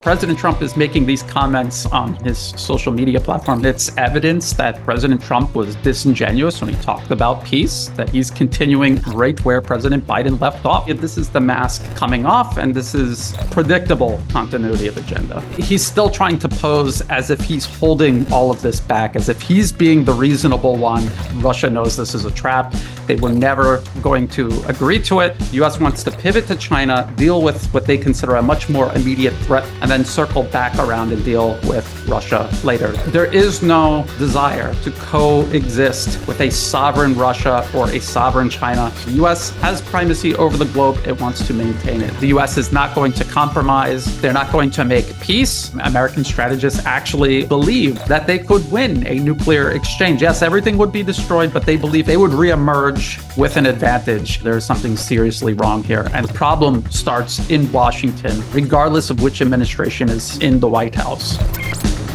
President Trump is making these comments on his social media platform. It's evidence that President Trump was disingenuous when he talked about peace, that he's continuing right where President Biden left off. This is the mask coming off, and this is predictable continuity of agenda. He's still trying to pose as if he's holding all of this back, as if he's being the reasonable one. Russia knows this is a trap. They were never going to agree to it. The U.S. wants to pivot to China, deal with what they consider a much more immediate threat, and then circle back around and deal with Russia later. There is no desire to coexist with a sovereign Russia or a sovereign China. The U.S. has primacy over the globe. It wants to maintain it. The U.S. is not going to compromise. They're not going to make peace. American strategists actually believe that they could win a nuclear exchange. Yes, everything would be destroyed, but they believe they would reemerge with an advantage. There's something seriously wrong here. And the problem starts in Washington, regardless of which administration is in the White House.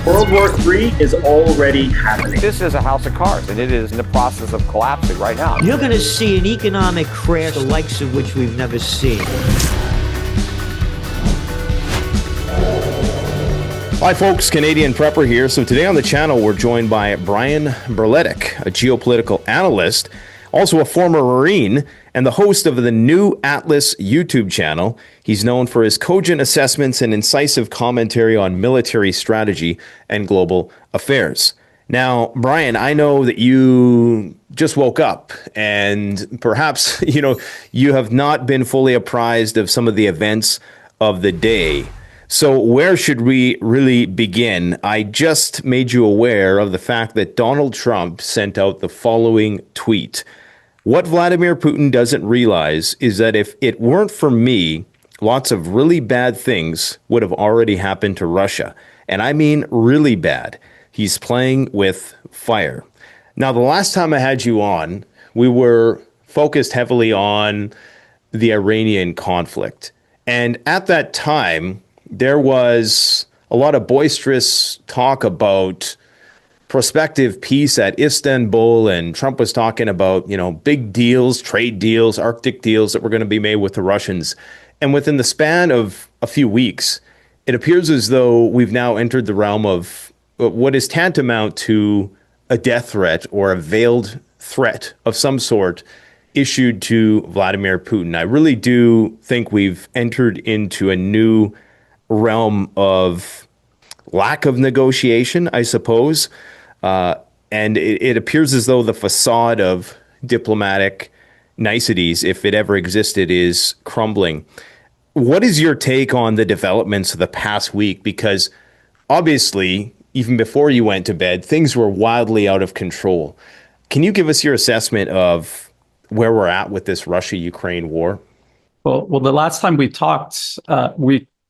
World War III is already happening. This is a house of cards, and it is in the process of collapsing right now. You're going to see an economic crash, the likes of which we've never seen. Hi folks, Canadian Prepper here. So today on the channel, we're joined by Brian Berletic, a geopolitical analyst, also a former Marine, and the host of the New Atlas YouTube channel. He's known for his cogent assessments and incisive commentary on military strategy and global affairs. Now, Brian, I know that you just woke up and perhaps, you have not been fully apprised of some of the events of the day. So where should we really begin? I just made you aware of the fact that Donald Trump sent out the following tweet. What Vladimir Putin doesn't realize is that if it weren't for me, lots of really bad things would have already happened to Russia. And I mean really bad. He's playing with fire. Now, the last time I had you on, we were focused heavily on the Iranian conflict. And at that time, there was a lot of boisterous talk about prospective peace at Istanbul, and Trump was talking about, big deals, trade deals, Arctic deals that were going to be made with the Russians. And within the span of a few weeks, it appears as though we've now entered the realm of what is tantamount to a death threat or a veiled threat of some sort issued to Vladimir Putin. I really do think we've entered into a new realm of lack of negotiation, I suppose. And it appears as though the facade of diplomatic niceties, if it ever existed, is crumbling. What is your take on the developments of the past week? Because obviously, even before you went to bed, things were wildly out of control. Can you give us your assessment of where we're at with this Russia-Ukraine war? Well, the last time we talked,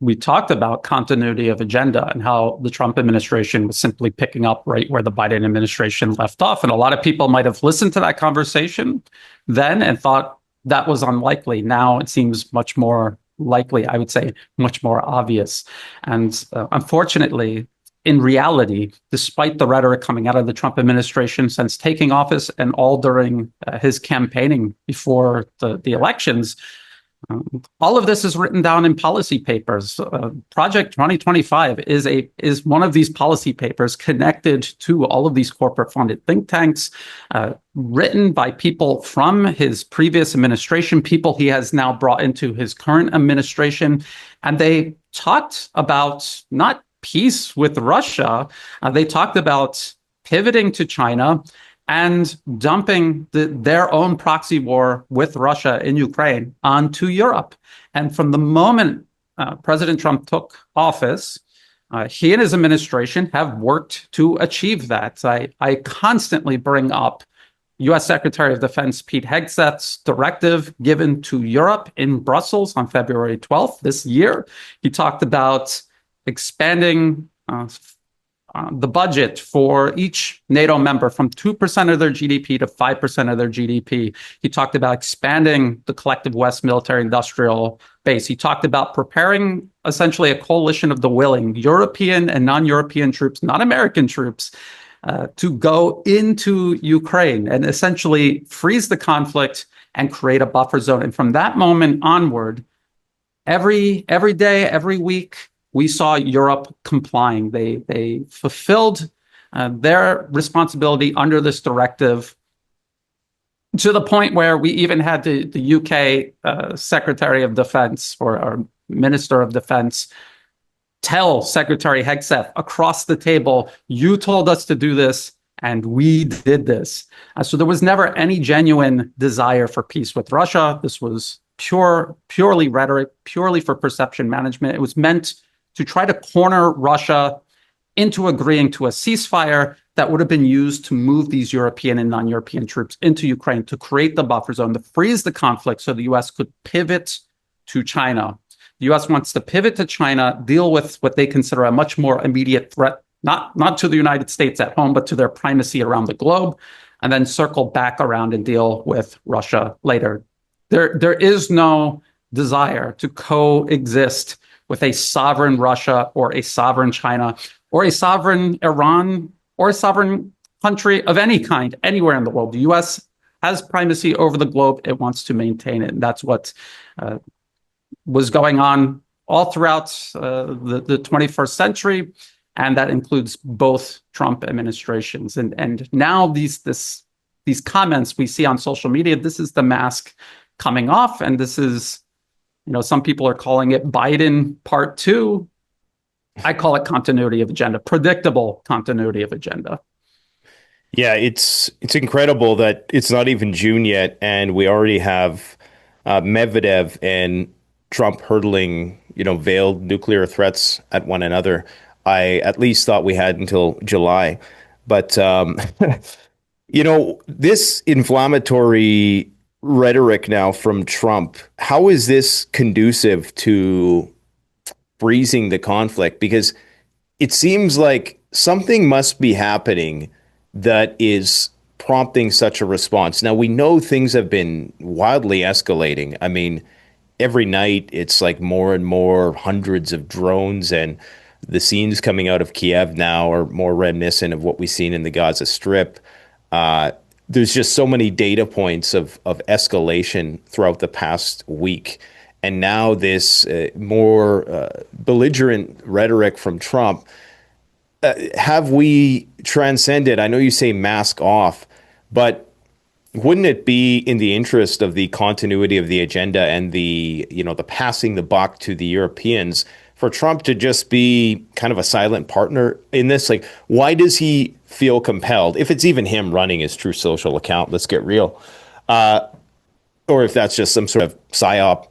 we talked about continuity of agenda and how the Trump administration was simply picking up right where the Biden administration left off. And a lot of people might have listened to that conversation then and thought that was unlikely. Now it seems much more likely, I would say much more obvious. And unfortunately, in reality, despite the rhetoric coming out of the Trump administration since taking office and all during his campaigning before the elections, all of this is written down in policy papers. Project 2025 is one of these policy papers connected to all of these corporate funded think tanks, written by people from his previous administration, people he has now brought into his current administration. And they talked about not peace with Russia. They talked about pivoting to China and dumping their own proxy war with Russia in Ukraine onto Europe. And from the moment President Trump took office, he and his administration have worked to achieve that. I constantly bring up U.S. Secretary of Defense Pete Hegseth's directive given to Europe in Brussels on February 12th this year. He talked about expanding the budget for each NATO member from 2% of their GDP to 5% of their GDP. He talked about expanding the collective West military industrial base. He talked about preparing essentially a coalition of the willing, European and non-European troops, not American troops, to go into Ukraine and essentially freeze the conflict and create a buffer zone. And from that moment onward, every day, every week, we saw Europe complying. They fulfilled their responsibility under this directive to the point where we even had the UK Secretary of Defense or Minister of Defense tell Secretary Hegseth across the table, you told us to do this, and we did this. So there was never any genuine desire for peace with Russia. This was purely rhetoric, purely for perception management. It was meant to try to corner Russia into agreeing to a ceasefire that would have been used to move these European and non-European troops into Ukraine to create the buffer zone, to freeze the conflict so the U.S. could pivot to China. The U.S. wants to pivot to China, deal with what they consider a much more immediate threat, not to the United States at home, but to their primacy around the globe, and then circle back around and deal with Russia later. There is no desire to coexist with a sovereign Russia or a sovereign China or a sovereign Iran or a sovereign country of any kind anywhere in the world. The U.S. has primacy over the globe. It wants to maintain it. And that's what was going on all throughout the 21st century. And that includes both Trump administrations. And now these comments we see on social media, this is the mask coming off. And this is, some people are calling it Biden Part 2. I call it continuity of agenda, predictable continuity of agenda. Yeah, it's incredible that it's not even June yet, and we already have Medvedev and Trump hurtling, veiled nuclear threats at one another. I at least thought we had until July. But, this inflammatory rhetoric now from Trump, how is this conducive to freezing the conflict? Because it seems like something must be happening that is prompting such a response. Now, we know things have been wildly escalating. I mean, every night it's like more and more hundreds of drones, and the scenes coming out of Kiev now are more reminiscent of what we've seen in the Gaza Strip. There's just so many data points of escalation throughout the past week. And now this more belligerent rhetoric from Trump. Have we transcended? I know you say mask off, but wouldn't it be in the interest of the continuity of the agenda and the passing the buck to the Europeans for Trump to just be kind of a silent partner in this? Like, why does he feel compelled, if it's even him running his True Social account, let's get real, or if that's just some sort of psyop,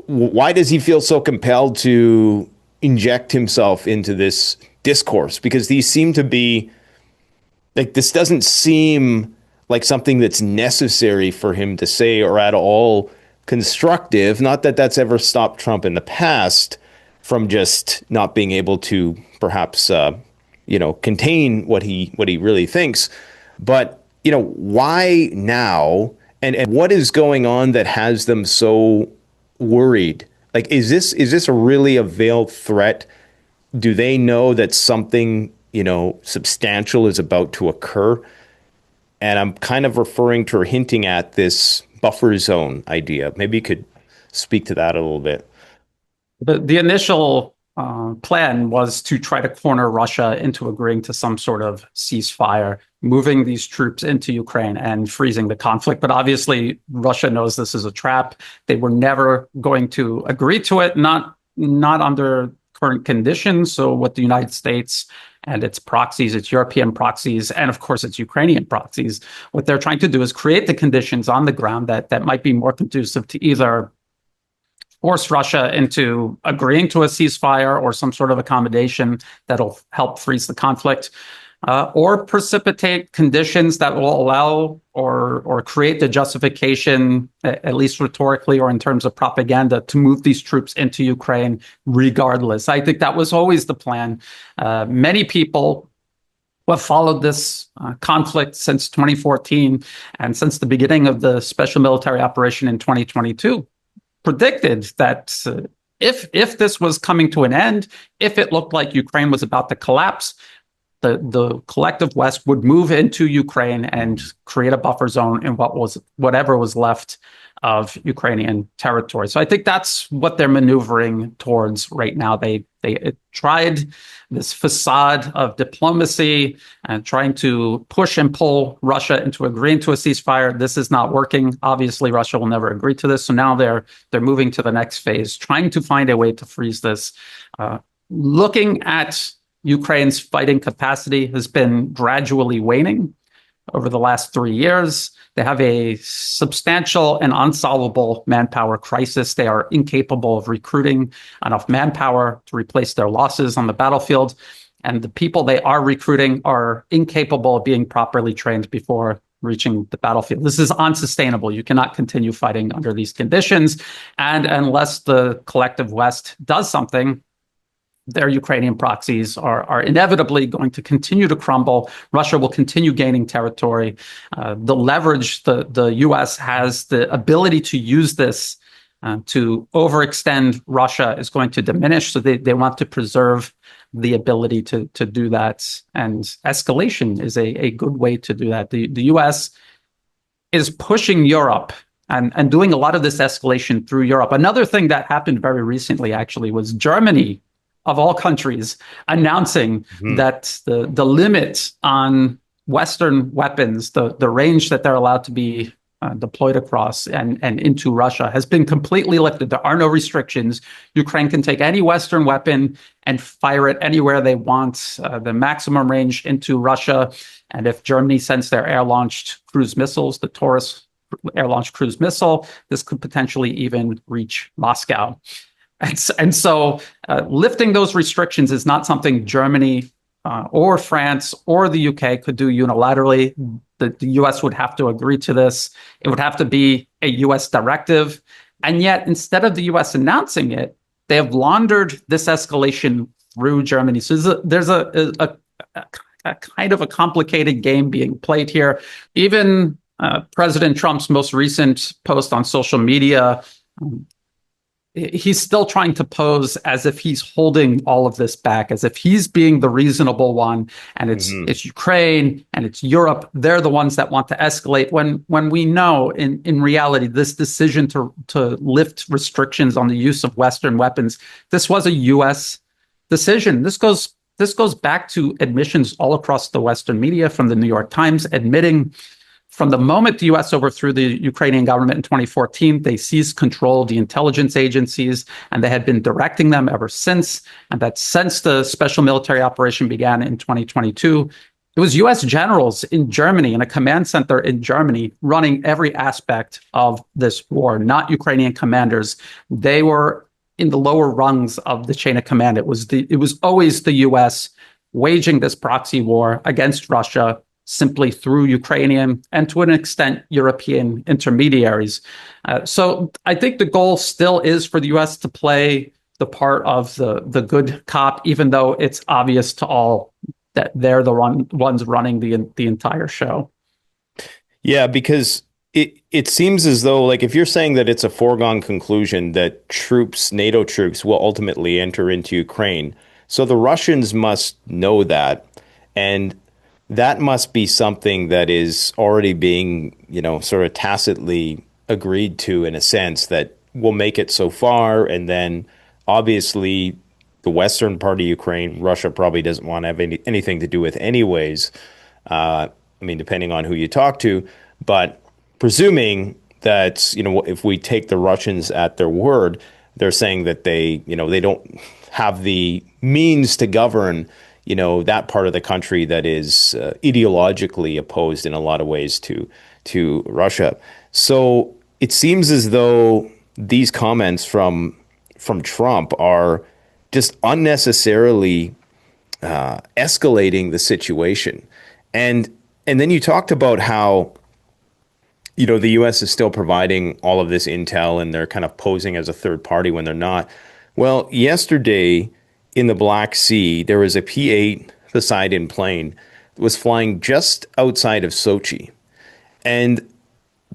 why does he feel so compelled to inject himself into this discourse? Because these seem to be like, this doesn't seem like something that's necessary for him to say or at all constructive. Not that that's ever stopped Trump in the past from just not being able to perhaps, contain what he really thinks. But, why now? And what is going on that has them so worried? Like, is this really a veiled threat? Do they know that something, substantial is about to occur? And I'm kind of referring to or hinting at this buffer zone idea. Maybe you could speak to that a little bit. The initial plan was to try to corner Russia into agreeing to some sort of ceasefire, moving these troops into Ukraine and freezing the conflict. But obviously, Russia knows this is a trap. They were never going to agree to it, not under current conditions. So what the United States and its proxies, its European proxies, and of course its Ukrainian proxies, what they're trying to do is create the conditions on the ground that might be more conducive to either force Russia into agreeing to a ceasefire or some sort of accommodation that'll help freeze the conflict, or precipitate conditions that will allow or create the justification, at least rhetorically or in terms of propaganda, to move these troops into Ukraine regardless. I think that was always the plan. Many people who have followed this conflict since 2014 and since the beginning of the special military operation in 2022 predicted that if this was coming to an end, if it looked like Ukraine was about to collapse, the collective West would move into Ukraine and create a buffer zone in whatever was left of Ukrainian territory. So I think that's what they're maneuvering towards right now. They They tried this facade of diplomacy and trying to push and pull Russia into agreeing to a ceasefire. This is not working. Obviously, Russia will never agree to this. So now they're moving to the next phase, trying to find a way to freeze this. Looking at Ukraine's fighting capacity has been gradually waning over the last 3 years. They have a substantial and unsolvable manpower crisis. They are incapable of recruiting enough manpower to replace their losses on the battlefield. And the people they are recruiting are incapable of being properly trained before reaching the battlefield. This is unsustainable. You cannot continue fighting under these conditions. And unless the collective West does something, their Ukrainian proxies are inevitably going to continue to crumble. Russia will continue gaining territory. The leverage the U.S. has, the ability to use this to overextend Russia is going to diminish. So they want to preserve the ability to do that. And escalation is a good way to do that. The U.S. is pushing Europe and doing a lot of this escalation through Europe. Another thing that happened very recently, actually, was Germany, of all countries, announcing that the limit on Western weapons, the range that they're allowed to be deployed across and into Russia, has been completely lifted. There are no restrictions. Ukraine can take any Western weapon and fire it anywhere they want, the maximum range into Russia. And if Germany sends their air-launched cruise missiles, the Taurus air-launched cruise missile, this could potentially even reach Moscow. And so lifting those restrictions is not something Germany or France or the UK could do unilaterally. The US would have to agree to this. It would have to be a US directive. And yet, instead of the US announcing it, they have laundered this escalation through Germany. So there's a kind of a complicated game being played here. Even President Trump's most recent post on social media, he's still trying to pose as if he's holding all of this back, as if he's being the reasonable one, and it's Ukraine and it's Europe. They're the ones that want to escalate. When we know in reality, this decision to lift restrictions on the use of Western weapons, this was a U.S. decision. This goes back to admissions all across the Western media, from the New York Times admitting, from the moment the U.S. overthrew the Ukrainian government in 2014, they seized control of the intelligence agencies, and they had been directing them ever since. And that since the special military operation began in 2022, it was U.S. generals in Germany, in a command center in Germany, running every aspect of this war, not Ukrainian commanders. They were in the lower rungs of the chain of command. It was always the U.S. waging this proxy war against Russia, simply through Ukrainian and, to an extent, European intermediaries. So I think the goal still is for the U.S. to play the part of the good cop, even though it's obvious to all that they're the ones running the entire show. Yeah, because it seems as though, like, if you're saying that it's a foregone conclusion that NATO troops will ultimately enter into Ukraine, so the Russians must know that, and that must be something that is already being, sort of tacitly agreed to, in a sense, that will make it so far. And then obviously the western part of Ukraine, Russia probably doesn't want to have anything to do with anyways. Depending on who you talk to, but presuming that, if we take the Russians at their word, they're saying that they don't have the means to govern that part of the country that is ideologically opposed in a lot of ways to Russia. So it seems as though these comments from Trump are just unnecessarily escalating the situation. And then you talked about how the U.S. is still providing all of this intel, and they're kind of posing as a third party when they're not. Well, yesterday, in the Black Sea, there was a P-8 Poseidon plane that was flying just outside of Sochi. And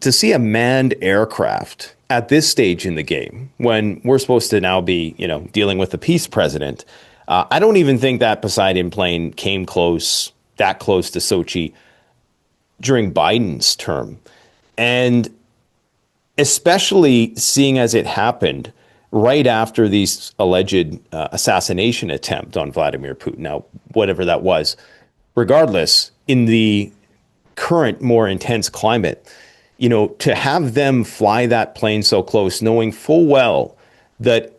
to see a manned aircraft at this stage in the game, when we're supposed to now be, dealing with the peace president, I don't even think that Poseidon plane came that close to Sochi during Biden's term. And especially seeing as it happened right after these alleged assassination attempt on Vladimir Putin. Now, whatever that was, regardless, in the current more intense climate, to have them fly that plane so close, knowing full well that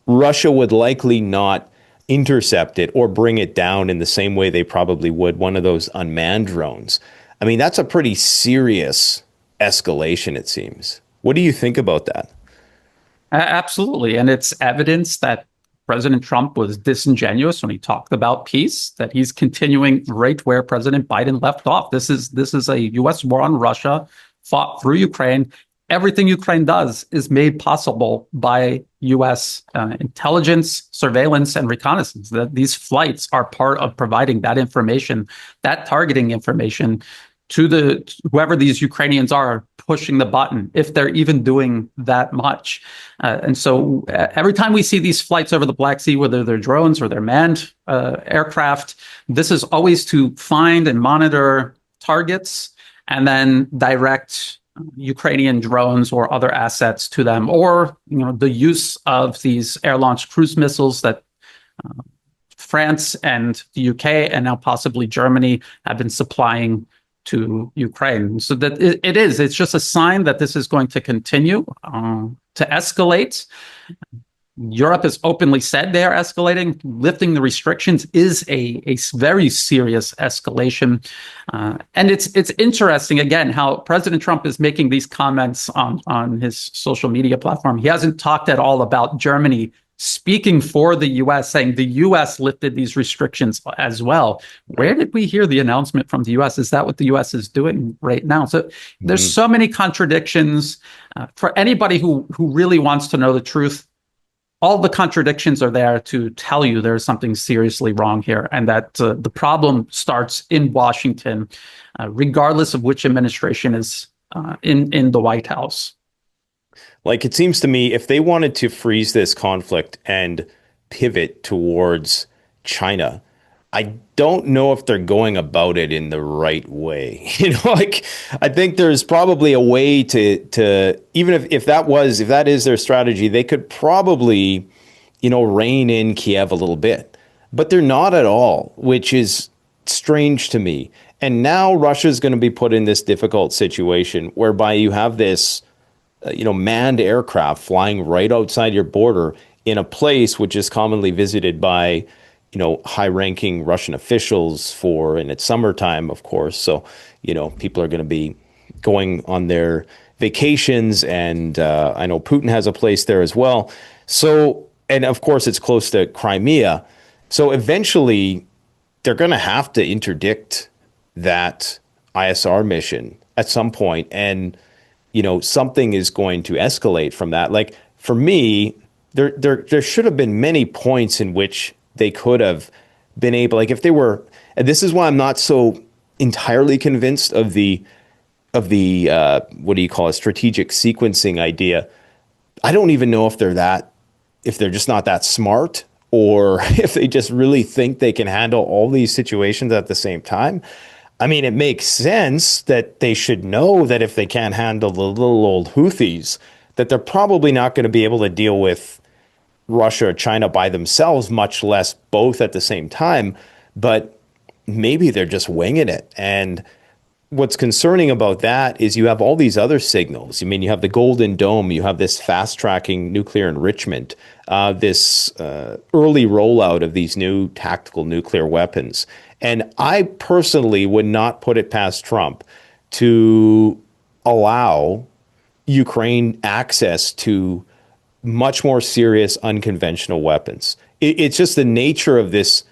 Russia would likely not intercept it or bring it down in the same way they probably would one of those unmanned drones. I mean, that's a pretty serious escalation, it seems. What do you think about that? Absolutely. And it's evidence that President Trump was disingenuous when he talked about peace, that he's continuing right where President Biden left off. This is a U.S. war on Russia fought through Ukraine. Everything Ukraine does is made possible by U.S. Intelligence, surveillance, and reconnaissance. That these flights are part of providing that information, that targeting information to whoever these Ukrainians are pushing the button, if they're even doing that much. And so every time we see these flights over the Black Sea, whether they're drones or they're manned aircraft, this is always to find and monitor targets and then direct Ukrainian drones or other assets to them, or the use of these air-launched cruise missiles that France and the UK and now possibly Germany have been supplying to Ukraine. So that it's just a sign that this is going to continue to escalate. Europe has openly said they are escalating. Lifting the restrictions is a very serious escalation. And it's interesting, again, how President Trump is making these comments on his social media platform. He hasn't talked at all about Germany speaking for the U.S., saying the U.S. lifted these restrictions as well. Where did we hear the announcement from the U.S.? Is that what the U.S. is doing right now? So there's so many contradictions. For anybody who really wants to know the truth, all the contradictions are there to tell you there's something seriously wrong here, and that the problem starts in Washington, regardless of which administration is in the White House. Like, it seems to me, if they wanted to freeze this conflict and pivot towards China, I don't know if they're going about it in the right way. I think there's probably a way to even if that is their strategy, they could probably, rein in Kiev a little bit, but they're not at all, which is strange to me. And now Russia's going to be put in this difficult situation whereby you have this, manned aircraft flying right outside your border in a place which is commonly visited by high-ranking Russian officials and it's summertime, of course. So, people are going to be going on their vacations, and I know Putin has a place there as well. So, and of course, it's close to Crimea. So eventually, they're going to have to interdict that ISR mission at some point, and something is going to escalate from that. Like, for me, there should have been many points in which they could have been able, like, if they were, and this is why I'm not so entirely convinced of the what do you call it, strategic sequencing idea. I don't even know if they're just not that smart, or if they just really think they can handle all these situations at the same time. I mean, it makes sense that they should know that if they can't handle the little old Houthis, that they're probably not going to be able to deal with Russia or China by themselves, much less both at the same time. But maybe they're just winging it. And what's concerning about that is you have all these other signals. I mean, you have the Golden Dome, you have this fast-tracking nuclear enrichment, this early rollout of these new tactical nuclear weapons. And I personally would not put it past Trump to allow Ukraine access to much more serious unconventional weapons. It's just the nature of this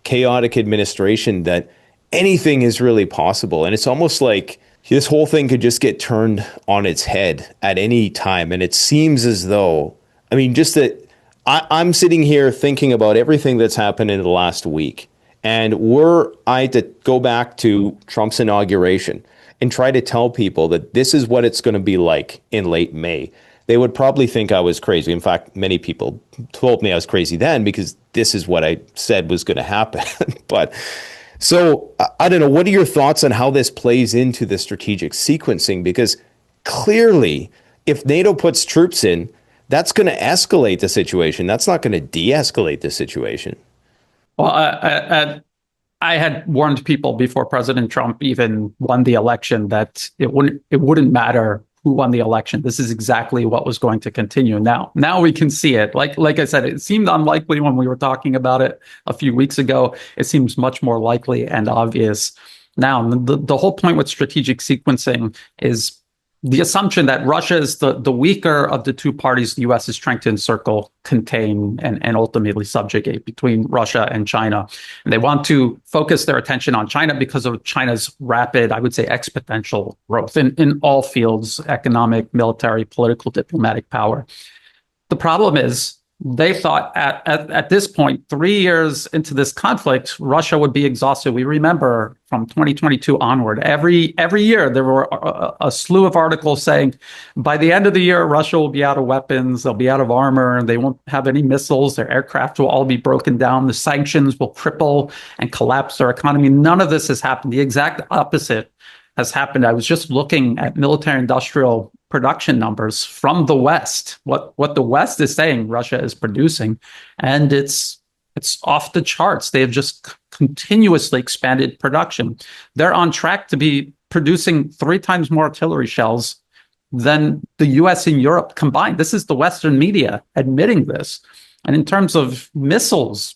chaotic administration that anything is really possible. And it's almost like this whole thing could just get turned on its head at any time. And it seems as though, I mean, just that I'm sitting here thinking about everything that's happened in the last week. And were I to go back to Trump's inauguration and try to tell people that this is what it's going to be like in late May, they would probably think I was crazy. In fact, many people told me I was crazy then, because this is what I said was going to happen. But so I don't know. What are your thoughts on how this plays into the strategic sequencing? Because clearly, if NATO puts troops in, that's going to escalate the situation. That's not going to de-escalate the situation. Well, I had warned people before President Trump even won the election that it wouldn't matter who won the election. This is exactly what was going to continue. Now we can see it. Like I said, it seemed unlikely when we were talking about it a few weeks ago. It seems much more likely and obvious now. The whole point with strategic sequencing is the assumption that Russia is the weaker of the two parties the U.S. is trying to encircle, contain, and ultimately subjugate between Russia and China. And they want to focus their attention on China because of China's rapid, I would say, exponential growth in all fields: economic, military, political, diplomatic power. The problem is they thought at this point, 3 years into this conflict, Russia would be exhausted. We remember from 2022 onward, every year there were a slew of articles saying by the end of the year, Russia will be out of weapons, they'll be out of armor, and they won't have any missiles. Their aircraft will all be broken down. The sanctions will cripple and collapse their economy. None of this has happened. The exact opposite has happened. I was just looking at military industrial production numbers from the West, what the West is saying Russia is producing, and it's off the charts. They have just continuously expanded production. They're on track to be producing 3 times more artillery shells than the US and Europe combined. This is the Western media admitting this. And in terms of missiles,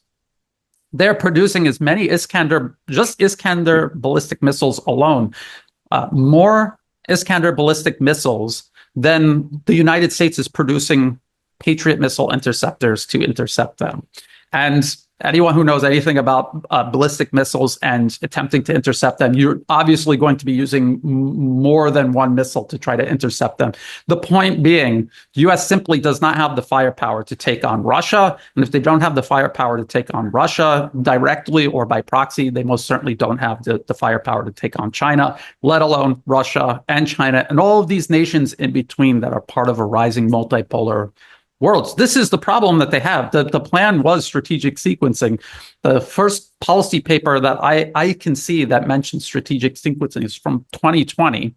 they're producing as many Iskander ballistic missiles alone, more Iskander ballistic missiles than the United States is producing Patriot missile interceptors to intercept them. And anyone who knows anything about ballistic missiles and attempting to intercept them, you're obviously going to be using more than one missile to try to intercept them. The point being, the U.S. simply does not have the firepower to take on Russia. And if they don't have the firepower to take on Russia directly or by proxy, they most certainly don't have the firepower to take on China, let alone Russia and China and all of these nations in between that are part of a rising multipolar worlds. This is the problem that they have. The plan was strategic sequencing. The first policy paper that I can see that mentions strategic sequencing is from 2020.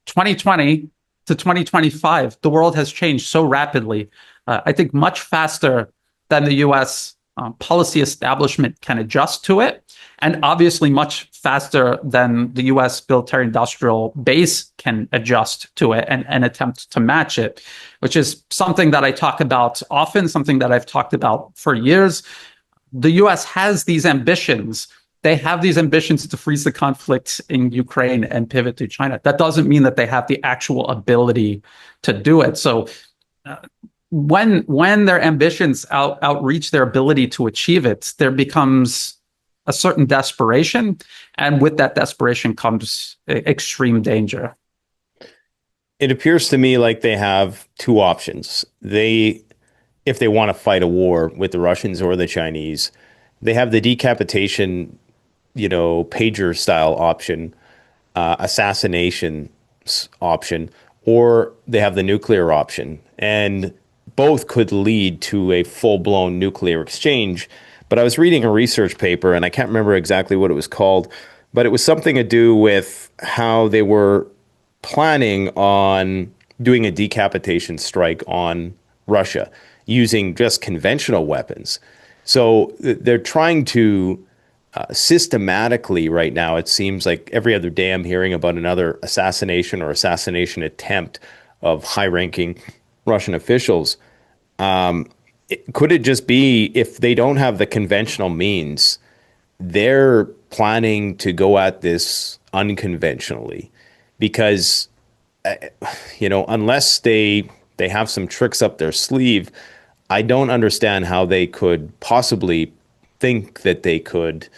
2020 to 2025, the world has changed so rapidly. I think much faster than the U.S. Policy establishment can adjust to it, and obviously much faster than the U.S. military-industrial base can adjust to it and attempt to match it, which is something that I talk about often, something that I've talked about for years. The U.S. has these ambitions. They have these ambitions to freeze the conflict in Ukraine and pivot to China. That doesn't mean that they have the actual ability to do it. So when their ambitions outreach their ability to achieve it, there becomes a certain desperation, and with that desperation comes extreme danger. It appears to me like they have two options. If they want to fight a war with the Russians or the Chinese, they have the decapitation, pager style option, assassination option, or they have the nuclear option. And both could lead to a full-blown nuclear exchange. But I was reading a research paper, and I can't remember exactly what it was called, but it was something to do with how they were planning on doing a decapitation strike on Russia using just conventional weapons. So they're trying to systematically right now, it seems like every other day I'm hearing about another assassination or assassination attempt of high-ranking Russian officials. Could it just be, if they don't have the conventional means, they're planning to go at this unconventionally? Because, unless they have some tricks up their sleeve, I don't understand how they could possibly think that they could,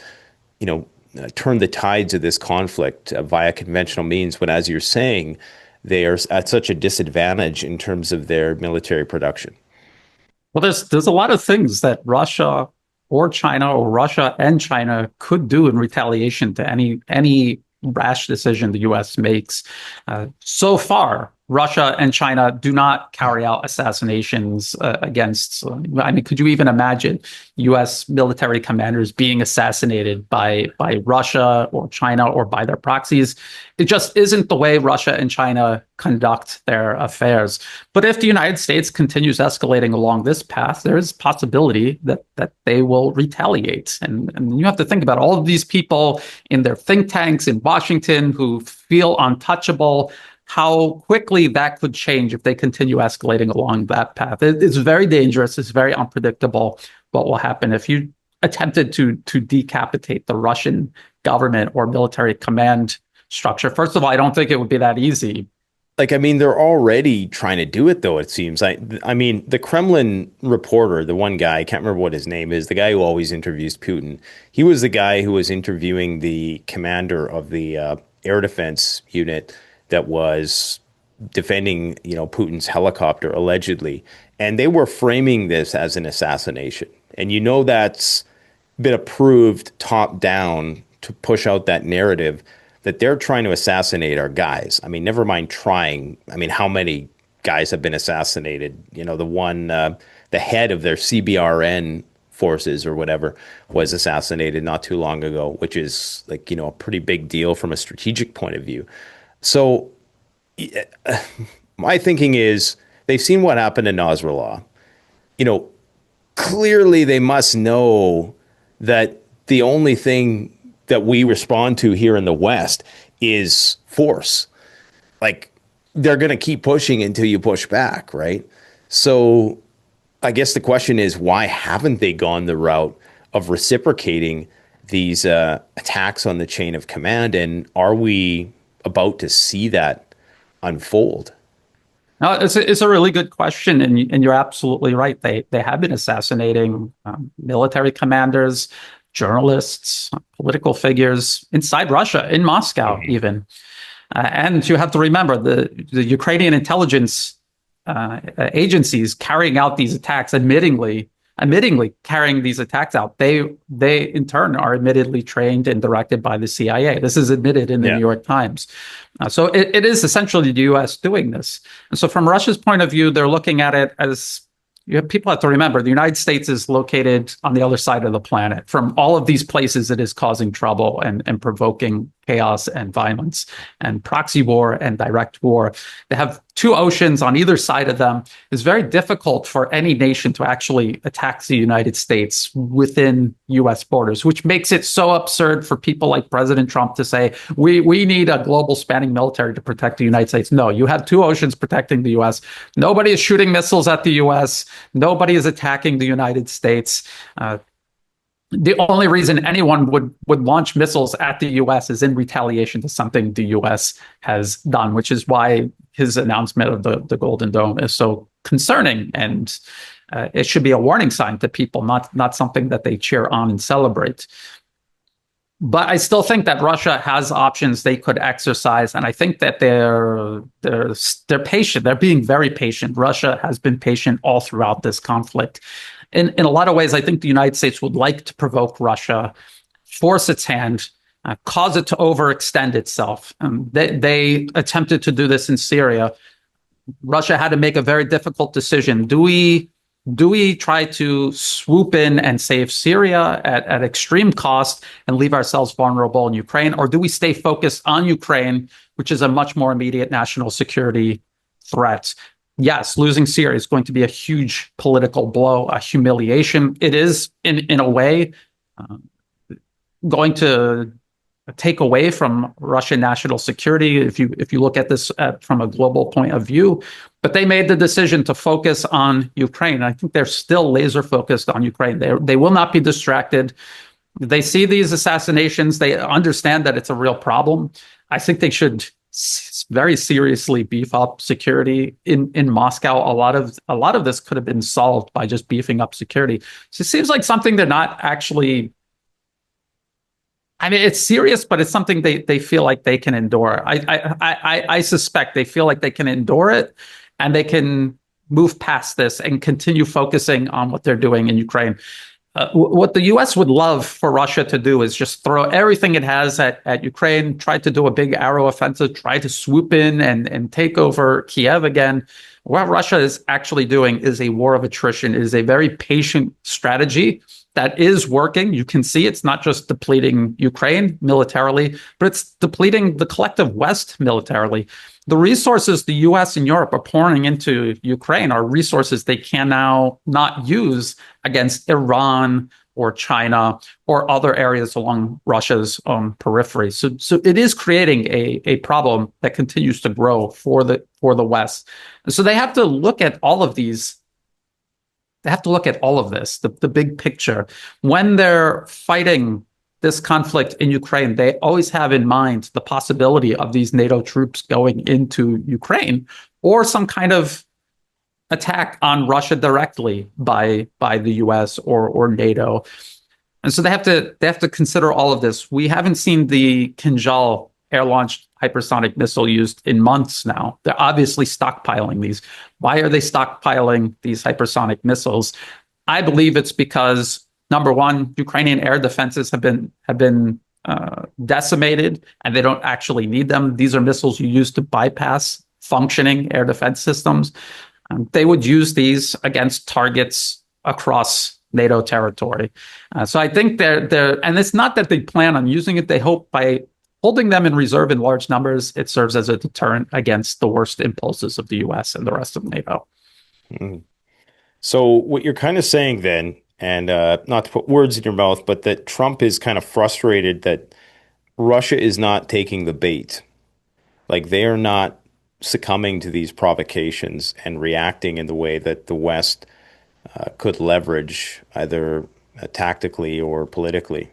turn the tides of this conflict via conventional means when, as you're saying, they are at such a disadvantage in terms of their military production. Well, there's a lot of things that Russia or China or Russia and China could do in retaliation to any rash decision the U.S. makes. So far, Russia and China do not carry out assassinations against. I mean, could you even imagine U.S. military commanders being assassinated by Russia or China or by their proxies? It just isn't the way Russia and China conduct their affairs. But if the United States continues escalating along this path, there is possibility that they will retaliate. And you have to think about all of these people in their think tanks in Washington who feel untouchable, how quickly that could change if they continue escalating along that path. It's very dangerous. It's very unpredictable what will happen. If you attempted to decapitate the Russian government or military command structure, first of all, I don't think it would be that easy. Like, I mean, they're already trying to do it, though, it seems. I mean, the Kremlin reporter, the one guy, I can't remember what his name is, the guy who always interviews Putin, he was the guy who was interviewing the commander of the air defense unit that was defending, Putin's helicopter, allegedly. And they were framing this as an assassination. And that's been approved top down to push out that narrative that they're trying to assassinate our guys. I mean, never mind trying. I mean, how many guys have been assassinated? The head of their CBRN forces or whatever was assassinated not too long ago, which is a pretty big deal from a strategic point of view. So my thinking is they've seen what happened in Nasrallah. Clearly they must know that the only thing that we respond to here in the West is force. Like, they're going to keep pushing until you push back, right? So I guess the question is, why haven't they gone the route of reciprocating these attacks on the chain of command? And are we about to see that unfold? No, it's a really good question, and you're absolutely right. They have been assassinating military commanders, journalists, political figures inside Russia, in Moscow, even. And you have to remember the Ukrainian intelligence agencies carrying out these attacks, admittingly carrying these attacks out. They in turn are admittedly trained and directed by the CIA. This is admitted in the New York Times. So it is essentially the U.S. doing this. And so from Russia's point of view, they're looking at it as, people have to remember, the United States is located on the other side of the planet. From all of these places, it is causing trouble and provoking chaos and violence and proxy war and direct war. They have two oceans on either side of them. It's very difficult for any nation to actually attack the United States within U.S. borders, which makes it so absurd for people like President Trump to say, we need a global spanning military to protect the United States. No, you have two oceans protecting the U.S. Nobody is shooting missiles at the U.S. Nobody is attacking the United States. The only reason anyone would launch missiles at the U.S. is in retaliation to something the U.S. has done, which is why his announcement of the Golden Dome is so concerning. And it should be a warning sign to people, not something that they cheer on and celebrate. But I still think that Russia has options they could exercise, and I think that they're patient. They're being very patient. Russia has been patient all throughout this conflict. In a lot of ways, I think the United States would like to provoke Russia, force its hand, cause it to overextend itself. They attempted to do this in Syria. Russia had to make a very difficult decision. Do we try to swoop in and save Syria at extreme cost and leave ourselves vulnerable in Ukraine? Or do we stay focused on Ukraine, which is a much more immediate national security threat? Yes, losing Syria is going to be a huge political blow, a humiliation. It is, in a way, going to take away from Russian national security if you look at this from a global point of view. But they made the decision to focus on Ukraine. I think they're still laser focused on Ukraine. They will not be distracted. They see these assassinations. They understand that it's a real problem. I think they should very seriously beef up security in Moscow. A lot of this could have been solved by just beefing up security. So it seems like something they're not actually. I mean, it's serious, but it's something they feel like they can endure. I suspect they feel like they can endure it, and they can move past this and continue focusing on what they're doing in Ukraine. What the U.S. would love for Russia to do is just throw everything it has at Ukraine, try to do a big arrow offensive, try to swoop in and take over Kiev again. What Russia is actually doing is a war of attrition. It is a very patient strategy that is working. You can see it's not just depleting Ukraine militarily, but it's depleting the collective West militarily. The resources the US and Europe are pouring into Ukraine are resources they can now not use against Iran or China or other areas along Russia's periphery. So it is creating a problem that continues to grow for the West. And so they have to look at all of these. They have to look at all of this, the big picture. When they're fighting this conflict in Ukraine, they always have in mind the possibility of these NATO troops going into Ukraine or some kind of attack on Russia directly by the US or NATO. And so they have to consider all of this. We haven't seen the Kinjal air-launched hypersonic missile used in months now. They're obviously stockpiling these. Why are they stockpiling these hypersonic missiles? I believe it's because, number one, Ukrainian air defenses have been decimated, and they don't actually need them. These are missiles you use to bypass functioning air defense systems. They would use these against targets across NATO territory. So I think they're, and it's not that they plan on using it. They hope by holding them in reserve in large numbers, it serves as a deterrent against the worst impulses of the US and the rest of NATO. Mm-hmm. So what you're kind of saying then, and not to put words in your mouth, but that Trump is kind of frustrated that Russia is not taking the bait. Like they are not succumbing to these provocations and reacting in the way that the West could leverage either tactically or politically.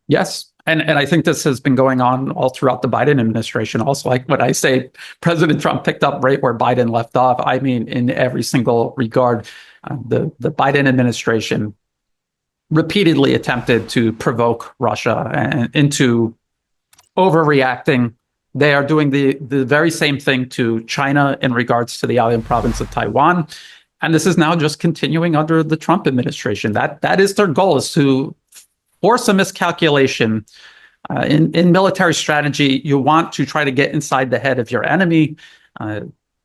Yes. And I think this has been going on all throughout the Biden administration. Also, like when I say President Trump picked up right where Biden left off, I mean in every single regard. The Biden administration repeatedly attempted to provoke Russia into overreacting. They are doing the very same thing to China in regards to the island province of Taiwan. And this is now just continuing under the Trump administration. That is their goal, is to force a miscalculation. In military strategy, you want to try to get inside the head of your enemy,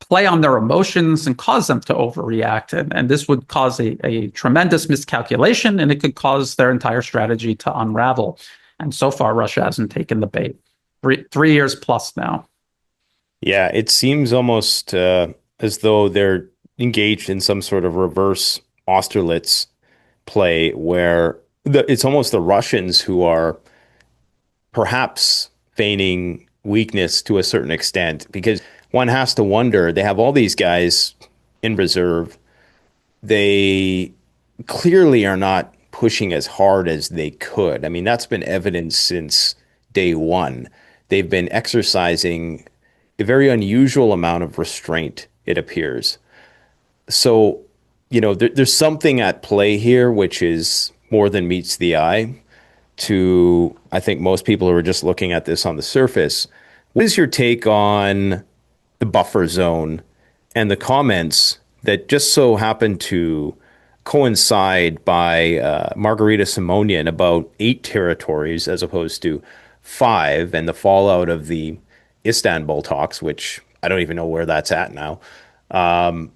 play on their emotions and cause them to overreact. And this would cause a tremendous miscalculation, and it could cause their entire strategy to unravel. And so far, Russia hasn't taken the bait. 3 years plus now. Yeah, it seems almost as though they're engaged in some sort of reverse Austerlitz play where it's almost the Russians who are perhaps feigning weakness to a certain extent, because one has to wonder, they have all these guys in reserve. They clearly are not pushing as hard as they could. I mean, that's been evident since day one. They've been exercising a very unusual amount of restraint, it appears. So, you know, there's something at play here, which is more than meets the eye to, I think, most people who are just looking at this on the surface. What is your take on the buffer zone and the comments that just so happen to coincide by Margarita Simonian about 8 territories as opposed to 5, and the fallout of the Istanbul talks, which I don't even know where that's at now.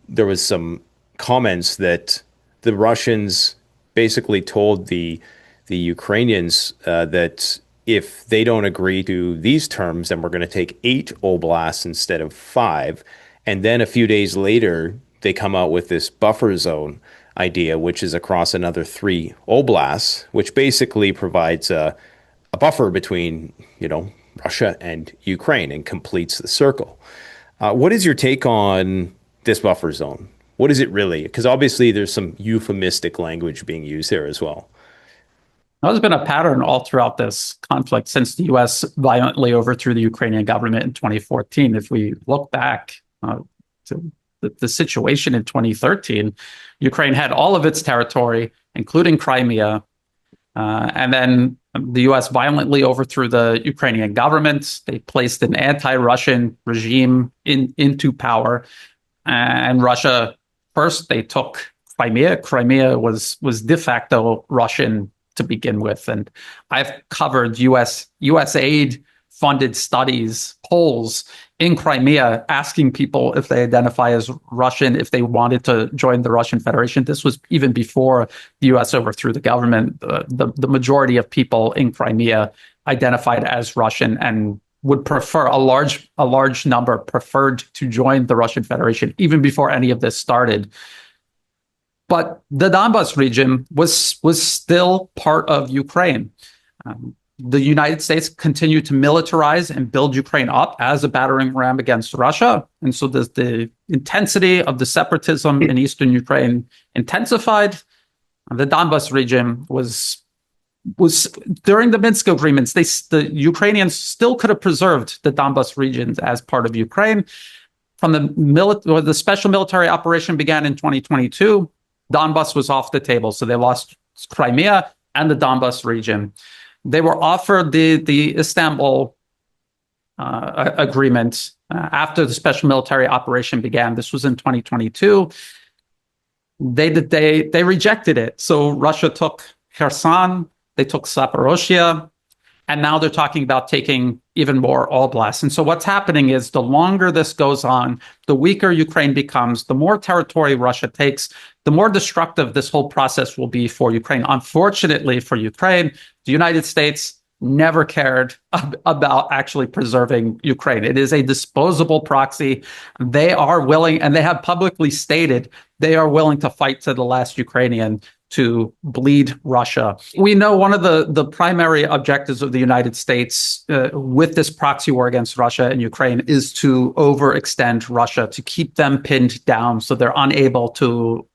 There was some comments that the Russians basically told the Ukrainians that if they don't agree to these terms, then we're going to take 8 oblasts instead of 5. And then a few days later, they come out with this buffer zone idea, which is across another 3 oblasts, which basically provides a buffer between, you know, Russia and Ukraine and completes the circle. What is your take on this buffer zone? What is it really? Because obviously there's some euphemistic language being used there as well. There's been a pattern all throughout this conflict since the U.S. violently overthrew the Ukrainian government in 2014. If we look back to the situation in 2013, Ukraine had all of its territory, including Crimea, and then the U.S. violently overthrew the Ukrainian government. They placed an anti-Russian regime into power. And Russia, first, they took Crimea. Crimea was de facto Russian to begin with, and I've covered U.S. aid funded studies, polls in Crimea, asking people if they identify as Russian, if they wanted to join the Russian Federation. This was even before the U.S. overthrew the government. The majority of people in Crimea identified as Russian and would prefer, a large number preferred to join the Russian Federation even before any of this started. But the Donbas region was still part of Ukraine. The United States continued to militarize and build Ukraine up as a battering ram against Russia. And so the intensity of the separatism in eastern Ukraine intensified. The Donbas region was during the Minsk agreements, the Ukrainians still could have preserved the Donbas regions as part of Ukraine. From the special military operation began in 2022, Donbas was off the table. So they lost Crimea and the Donbas region. They were offered the Istanbul agreement after the special military operation began. This was in 2022. They rejected it. So Russia took Kherson, they took Zaporozhye, and now they're talking about taking even more Oblast. And so what's happening is the longer this goes on, the weaker Ukraine becomes, the more territory Russia takes, the more destructive this whole process will be for Ukraine. Unfortunately for Ukraine, the United States never cared about actually preserving Ukraine. It is a disposable proxy. They are willing, and they have publicly stated, they are willing to fight to the last Ukrainian to bleed Russia. We know one of the primary objectives of the United States with this proxy war against Russia and Ukraine is to overextend Russia, to keep them pinned down so they're unable to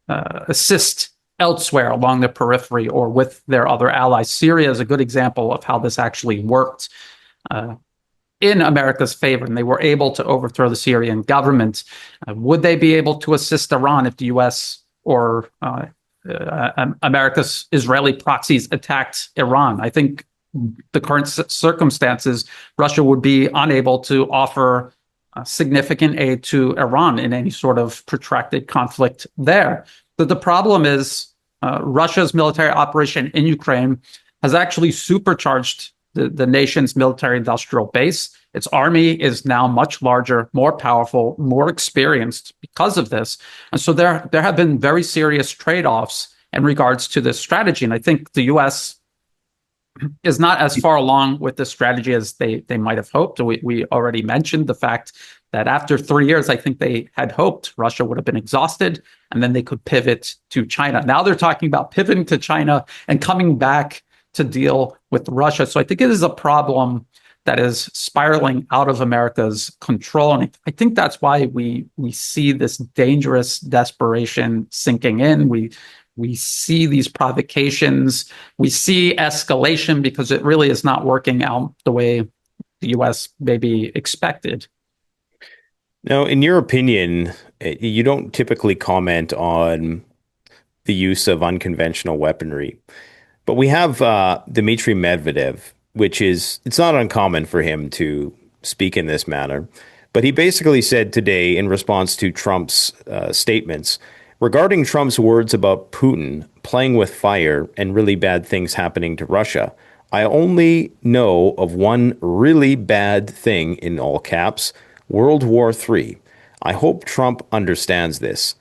assist elsewhere along the periphery or with their other allies. Syria is a good example of how this actually worked in America's favor, and they were able to overthrow the Syrian government. Would they be able to assist Iran if the U.S. or America's Israeli proxies attacked Iran? I think the current circumstances, Russia would be unable to offer significant aid to Iran in any sort of protracted conflict there. But the problem is Russia's military operation in Ukraine has actually supercharged the nation's military industrial base. Its army is now much larger, more powerful, more experienced because of this. And so there have been very serious trade-offs in regards to this strategy. And I think the U.S. is not as far along with this strategy as they might have hoped. We already mentioned the fact that after 3 years, I think they had hoped Russia would have been exhausted and then they could pivot to China. Now they're talking about pivoting to China and coming back to deal with Russia. So I think it is a problem that is spiraling out of America's control. And I think that's why we see this dangerous desperation sinking in. We see these provocations. We see escalation because it really is not working out the way the U.S. maybe expected. Now, in your opinion, you don't typically comment on the use of unconventional weaponry, but we have Dmitry Medvedev, which is, it's not uncommon for him to speak in this manner, but he basically said today in response to Trump's statements regarding Trump's words about Putin playing with fire and really bad things happening to Russia. I only know of one really bad thing, in all caps, World War III. I hope Trump understands this.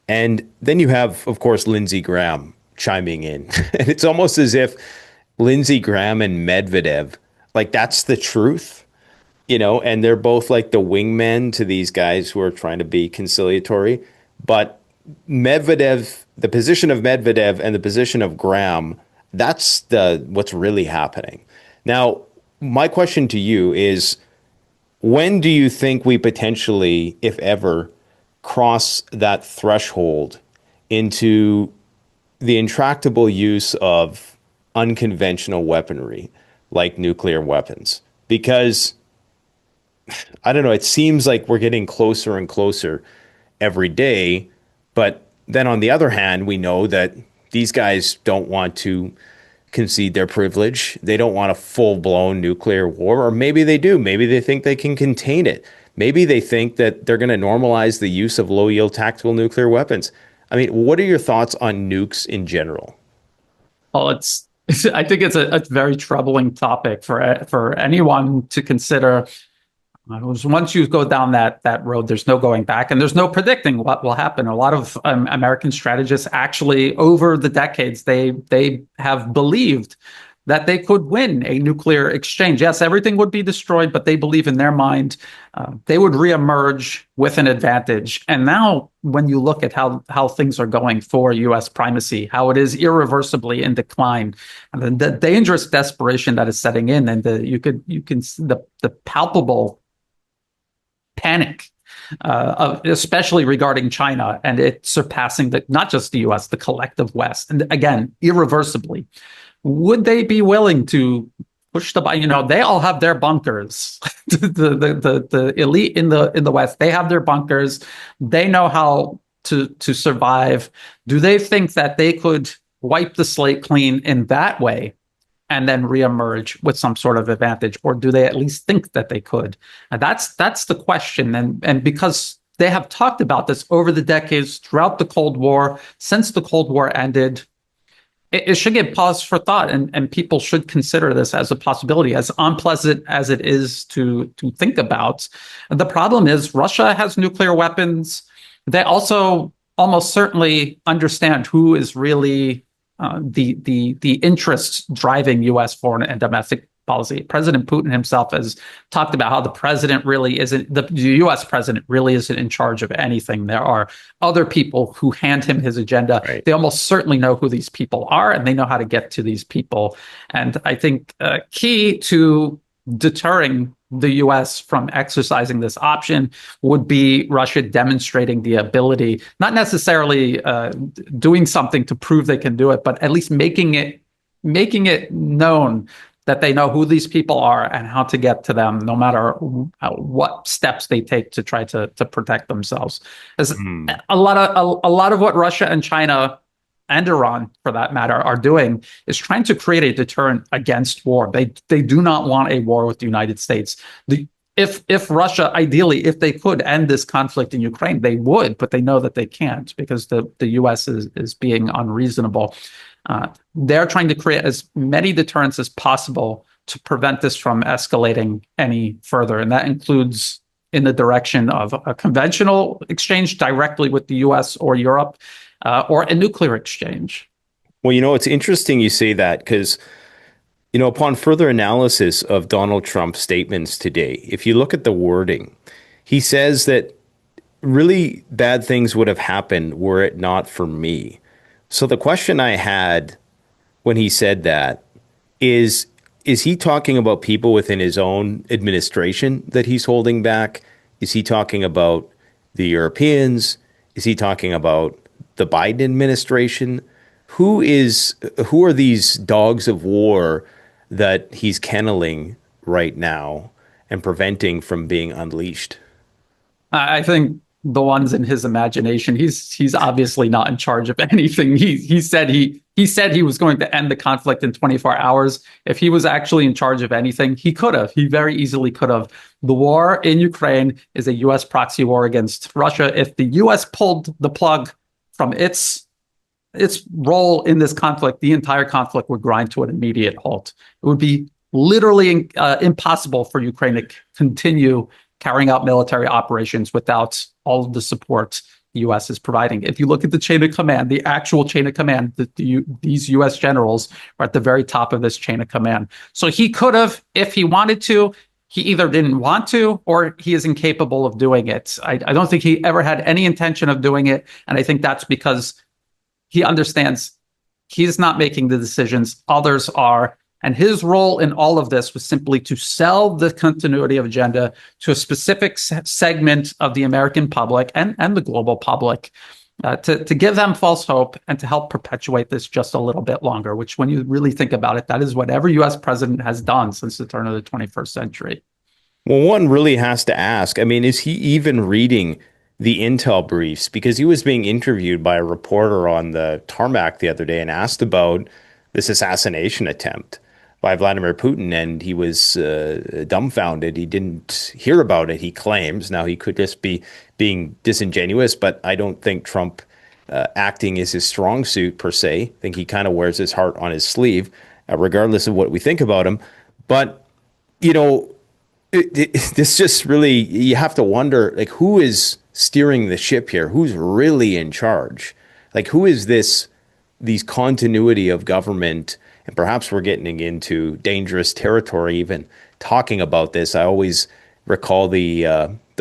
And then you have, of course, Lindsey Graham chiming in. And it's almost as if Lindsey Graham and Medvedev, like, that's the truth, you know, and they're both like the wingmen to these guys who are trying to be conciliatory. But Medvedev, the position of Medvedev and the position of Graham, that's what's really happening. Now, my question to you is, when do you think we potentially, if ever, cross that threshold into the intractable use of unconventional weaponry like nuclear weapons? Because, I don't know, it seems like we're getting closer and closer every day. But then on the other hand, we know that these guys don't want to concede their privilege. They don't want a full-blown nuclear war, or maybe they do. Maybe they think they can contain it. Maybe they think that they're going to normalize the use of low-yield tactical nuclear weapons. I mean, what are your thoughts on nukes in general? Well, I think it's a very troubling topic for anyone to consider. Once you go down that road, there's no going back, and there's no predicting what will happen. A lot of American strategists actually, over the decades, they have believed that they could win a nuclear exchange. Yes, everything would be destroyed, but they believe in their mind they would reemerge with an advantage. And now, when you look at how things are going for U.S. primacy, how it is irreversibly in decline, and the dangerous desperation that is setting in, and you can see the palpable panic, especially regarding China and it surpassing not just the U.S., the collective West, and again, irreversibly. Would they be willing to push the? They all have their bunkers. the elite in the West, they have their bunkers. They know how to survive. Do they think that they could wipe the slate clean in that way and then reemerge with some sort of advantage, or do they at least think that they could? And that's the question. And because they have talked about this over the decades, throughout the Cold War, since the Cold War ended, it should give pause for thought, and people should consider this as a possibility, as unpleasant as it is to think about. The problem is Russia has nuclear weapons. They also almost certainly understand who is really the interests driving U.S. foreign and domestic policy. President Putin himself has talked about how the U.S. president really isn't in charge of anything. There are other people who hand him his agenda. Right. They almost certainly know who these people are, and they know how to get to these people. And I think key to deterring the U.S. from exercising this option would be Russia demonstrating the ability, not necessarily doing something to prove they can do it, but at least making it known that they know who these people are and how to get to them, no matter what steps they take to try to protect themselves. A lot of what Russia and China and Iran, for that matter, are doing is trying to create a deterrent against war. They do not want a war with the United States. If Russia, ideally, if they could end this conflict in Ukraine, they would, but they know that they can't because the U.S. is being unreasonable. They're trying to create as many deterrents as possible to prevent this from escalating any further. And that includes in the direction of a conventional exchange directly with the U.S. or Europe, or a nuclear exchange. Well, it's interesting you say that because, upon further analysis of Donald Trump's statements today, if you look at the wording, he says that really bad things would have happened were it not for me. So the question I had when he said that is he talking about people within his own administration that he's holding back? Is he talking about the Europeans? Is he talking about the Biden administration? Who are these dogs of war that he's kenneling right now and preventing from being unleashed? I think the ones in his imagination. He's obviously not in charge of anything. He said he was going to end the conflict in 24 hours. If he was actually in charge of anything, he could have. He very easily could have. The war in Ukraine is a U.S. proxy war against Russia. If the U.S. pulled the plug from its role in this conflict, the entire conflict would grind to an immediate halt. It would be literally impossible for Ukraine to continue carrying out military operations without all of the support the U.S. is providing. If you look at the chain of command, the actual chain of command, these U.S. generals are at the very top of this chain of command. So he could have, if he wanted to. He either didn't want to or he is incapable of doing it. I don't think he ever had any intention of doing it. And I think that's because he understands he's not making the decisions, others are. And his role in all of this was simply to sell the continuity of agenda to a specific segment of the American public and the global public, to give them false hope and to help perpetuate this just a little bit longer, which when you really think about it, that is what every U.S. president has done since the turn of the 21st century. Well, one really has to ask, I mean, is he even reading the intel briefs? Because he was being interviewed by a reporter on the tarmac the other day and asked about this assassination attempt by Vladimir Putin, and he was dumbfounded. He didn't hear about it, he claims. Now, he could just be being disingenuous, but I don't think Trump acting is his strong suit per se. I think he kind of wears his heart on his sleeve, regardless of what we think about him. But you know, this just really, you have to wonder, like, who is steering the ship here? Who's really in charge? Like, who is these continuity of government? And perhaps we're getting into dangerous territory even talking about this. I always recall the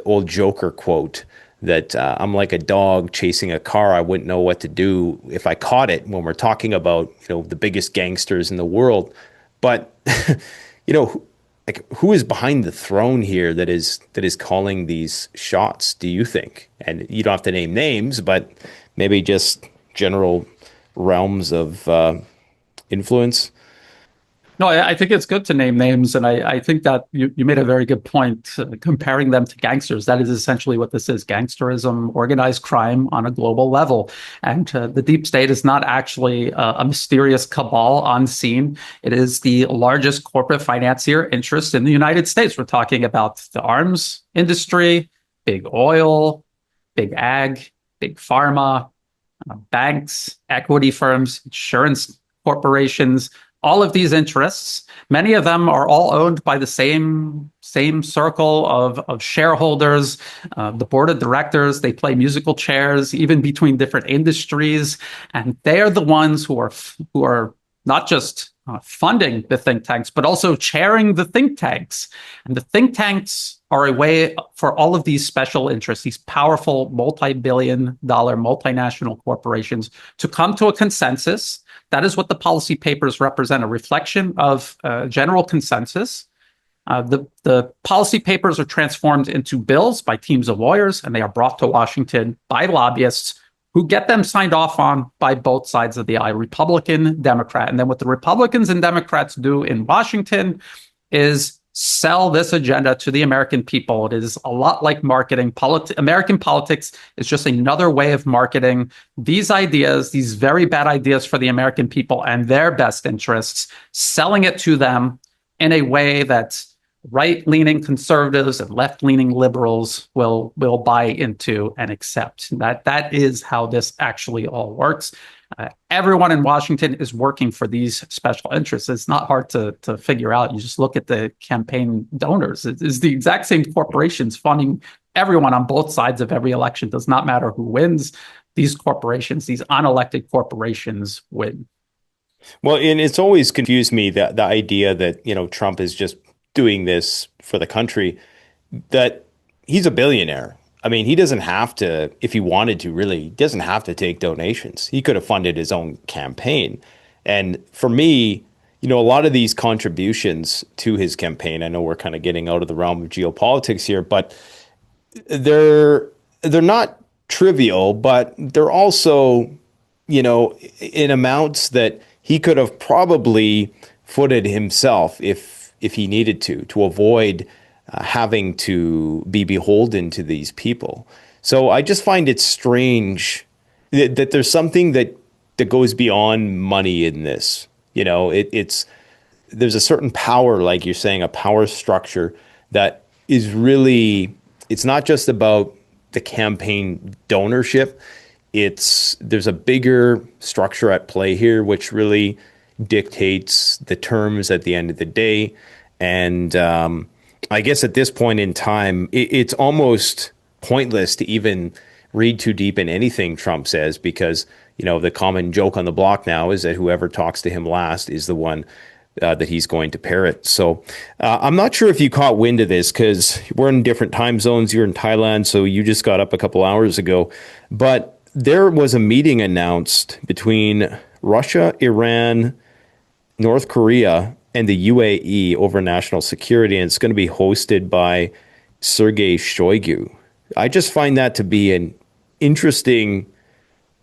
old Joker quote that I'm like a dog chasing a car. I wouldn't know what to do if I caught it, when we're talking about, the biggest gangsters in the world. But, like, who is behind the throne here that is calling these shots, do you think? And you don't have to name names, but maybe just general realms of influence. No, I think it's good to name names, and I think that you made a very good point, comparing them to gangsters. That is essentially what this is: gangsterism, organized crime on a global level. And the deep state is not actually a mysterious cabal on scene. It is the largest corporate financier interest in the United States. We're talking about the arms industry, big oil, big ag, big pharma, banks, equity firms, insurance corporations. All of these interests, many of them are all owned by the same circle of shareholders. The board of directors, they play musical chairs even between different industries, and they are the ones who are not just funding the think tanks, but also chairing the think tanks. And the think tanks are a way for all of these special interests, these powerful multi-billion-dollar multinational corporations, to come to a consensus. That is what the policy papers represent, a reflection of general consensus. The policy papers are transformed into bills by teams of lawyers, and they are brought to Washington by lobbyists who get them signed off on by both sides of the aisle, Republican, Democrat. And then what the Republicans and Democrats do in Washington is sell this agenda to the American people. It is a lot like marketing. American politics is just another way of marketing these ideas, these very bad ideas for the American people and their best interests, selling it to them in a way that right-leaning conservatives and left-leaning liberals will buy into and accept. That is how this actually all works. Everyone in Washington is working for these special interests. It's not hard to figure out. You just look at the campaign donors. It's the exact same corporations funding everyone on both sides of every election. It does not matter who wins. These corporations, these unelected corporations, win. Well, and it's always confused me that the idea that, Trump is just doing this for the country, that he's a billionaire. I mean, he doesn't have to, if he wanted to, really, he doesn't have to take donations. He could have funded his own campaign. And for me, a lot of these contributions to his campaign, I know we're kind of getting out of the realm of geopolitics here, but they're not trivial, but they're also, in amounts that he could have probably footed himself if he needed to avoid having to be beholden to these people. So I just find it strange that there's something that goes beyond money in this. There's a certain power, like you're saying, a power structure that is really, it's not just about the campaign donorship. There's a bigger structure at play here, which really dictates the terms at the end of the day. And I guess at this point in time, it's almost pointless to even read too deep in anything Trump says, because, the common joke on the block now is that whoever talks to him last is the one that he's going to parrot. So I'm not sure if you caught wind of this, because we're in different time zones. You're in Thailand, so you just got up a couple hours ago. But there was a meeting announced between Russia, Iran, North Korea, and the UAE over national security, and it's going to be hosted by Sergei Shoigu. I just find that to be an interesting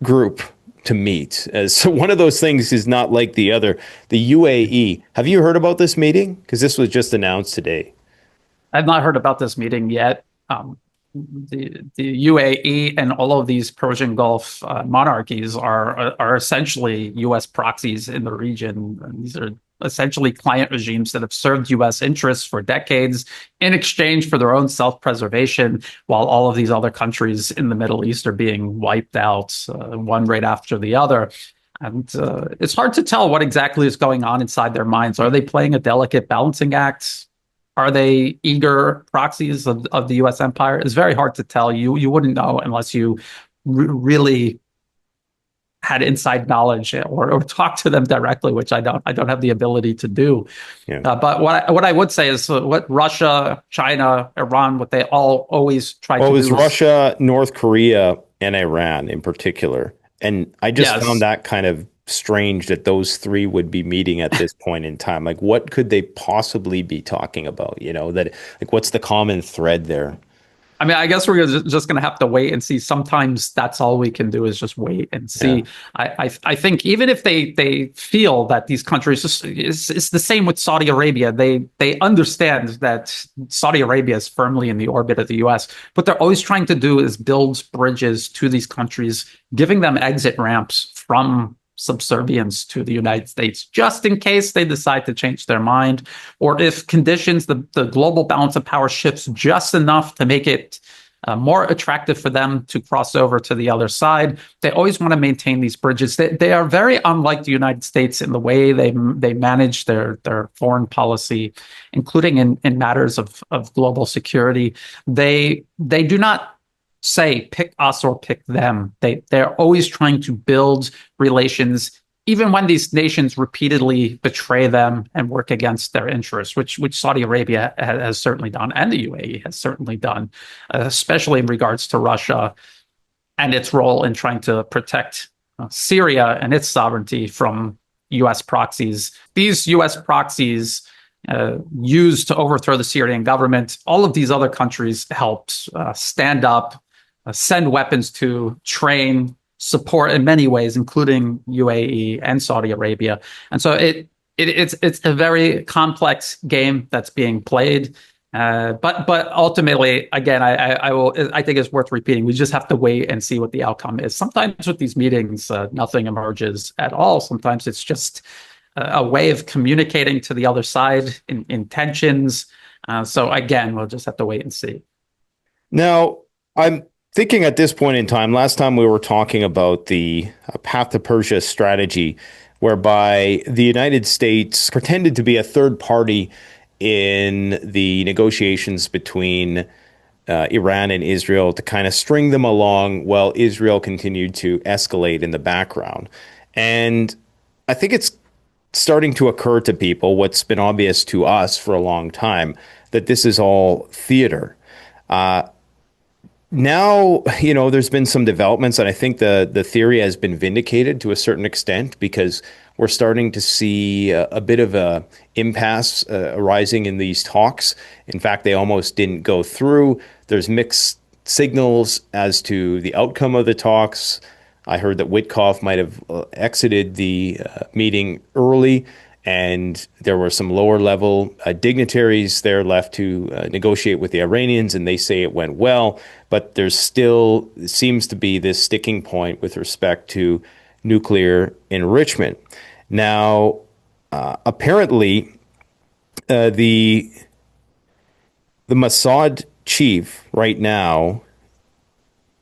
group to meet. So one of those things is not like the other. The UAE, have you heard about this meeting? Because this was just announced today. I've not heard about this meeting yet. The UAE and all of these Persian Gulf monarchies are essentially U.S. proxies in the region. And these are essentially client regimes that have served U.S. interests for decades in exchange for their own self-preservation, while all of these other countries in the Middle East are being wiped out, one right after the other. And it's hard to tell what exactly is going on inside their minds. Are they playing a delicate balancing act? Are they eager proxies of the U.S. empire? It's very hard to tell. You wouldn't know unless you really had inside knowledge or talk to them directly, which I don't have the ability to do. Yeah. But what I would say is what Russia, China, Iran, what they all always try to do. Well, it was Russia, North Korea, and Iran in particular. And I just found that kind of strange that those three would be meeting at this point in time. Like, what could they possibly be talking about? You know, that like, what's the common thread there? I mean, I guess we're just going to have to wait and see. Sometimes that's all we can do is just wait and see. Yeah. I think even if they feel that these countries, it's the same with Saudi Arabia. They understand that Saudi Arabia is firmly in the orbit of the U.S. What they're always trying to do is build bridges to these countries, giving them exit ramps from subservience to the United States, just in case they decide to change their mind, or if conditions, the global balance of power shifts just enough to make it more attractive for them to cross over to the other side. They always want to maintain these bridges. They are very unlike the United States in the way they manage their foreign policy, including in matters of global security. They do not say pick us or pick them. They're always trying to build relations, even when these nations repeatedly betray them and work against their interests, which Saudi Arabia has certainly done, and the UAE has certainly done, especially in regards to Russia and its role in trying to protect Syria and its sovereignty from U.S. proxies. These U.S. proxies used to overthrow the Syrian government. All of these other countries helped stand up, send weapons to, train, support in many ways, including UAE and Saudi Arabia. And so it's a very complex game that's being played. But ultimately, again, I think it's worth repeating. We just have to wait and see what the outcome is. Sometimes with these meetings, nothing emerges at all. Sometimes it's just a way of communicating to the other side in intentions. So again, we'll just have to wait and see. Now, I'm thinking at this point in time, last time we were talking about the Path to Persia strategy, whereby the United States pretended to be a third party in the negotiations between Iran and Israel to kind of string them along while Israel continued to escalate in the background. And I think it's starting to occur to people, what's been obvious to us for a long time, that this is all theater. Now, you know, there's been some developments, and I think the theory has been vindicated to a certain extent, because we're starting to see a bit of a impasse arising in these talks. In fact, they almost didn't go through. There's mixed signals as to the outcome of the talks. I heard that Witkoff might have exited the meeting early, and there were some lower level dignitaries there left to negotiate with the Iranians, and they say it went well, but there's still seems to be this sticking point with respect to nuclear enrichment. Now, apparently, the Mossad chief right now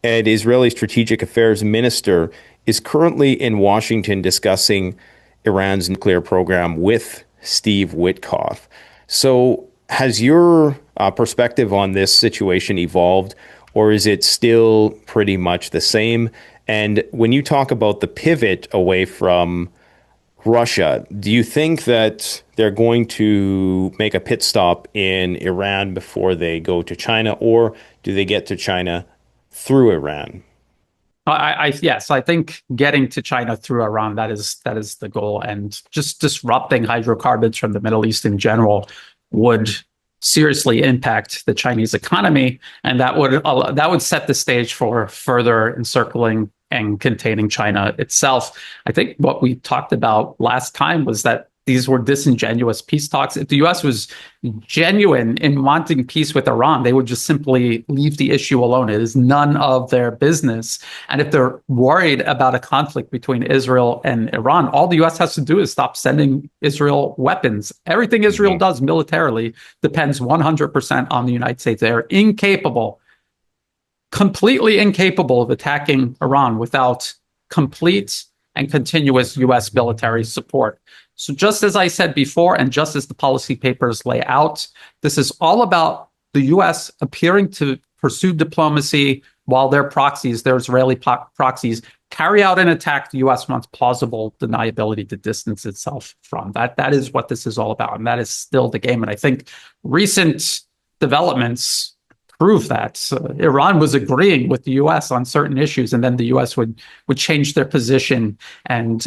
and Israeli Strategic Affairs Minister is currently in Washington discussing Iran's nuclear program with Steve Witkoff. So has your perspective on this situation evolved, or is it still pretty much the same? And when you talk about the pivot away from Russia, do you think that they're going to make a pit stop in Iran before they go to China, or do they get to China through Iran? Yes, I think getting to China through Iran, that is the goal, and just disrupting hydrocarbons from the Middle East in general would seriously impact the Chinese economy, and that would set the stage for further encircling and containing China itself. I think what we talked about last time was that these were disingenuous peace talks. If the U.S. was genuine in wanting peace with Iran, they would just simply leave the issue alone. It is none of their business. And if they're worried about a conflict between Israel and Iran, all the U.S. has to do is stop sending Israel weapons. Everything Israel does militarily depends 100% on the United States. They are incapable, completely incapable of attacking Iran without complete and continuous U.S. military support. So just as I said before, and just as the policy papers lay out, this is all about the U.S. appearing to pursue diplomacy while their proxies, their Israeli proxies, carry out an attack the U.S. wants plausible deniability to distance itself from. That is what this is all about, and that is still the game. And I think recent developments prove that Iran was agreeing with the U.S. on certain issues, and then the U.S. would change their position and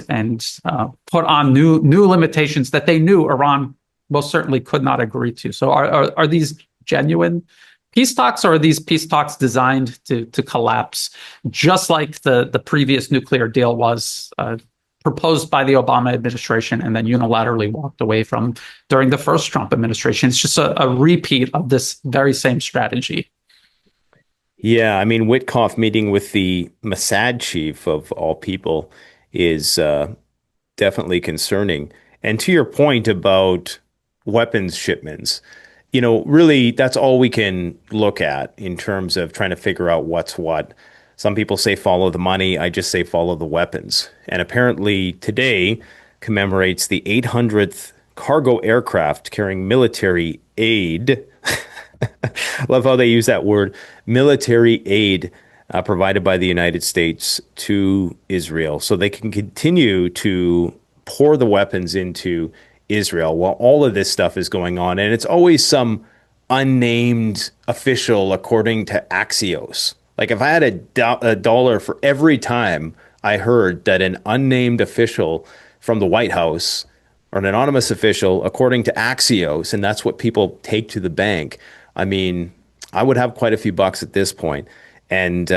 put on new limitations that they knew Iran most certainly could not agree to. So are these genuine peace talks, or are these peace talks designed to collapse, just like the previous nuclear deal was proposed by the Obama administration and then unilaterally walked away from during the first Trump administration? It's just a repeat of this very same strategy. Yeah, I mean, Witkoff meeting with the Mossad chief of all people is definitely concerning. And to your point about weapons shipments, really that's all we can look at in terms of trying to figure out what's what. Some people say follow the money. I just say follow the weapons. And apparently today commemorates the 800th cargo aircraft carrying military aid. Love how they use that word, military aid, provided by the United States to Israel, so they can continue to pour the weapons into Israel while all of this stuff is going on. And it's always some unnamed official, according to Axios. Like if I had a dollar for every time I heard that an unnamed official from the White House, or an anonymous official, according to Axios, and that's what people take to the bank, I mean, I would have quite a few bucks at this point. And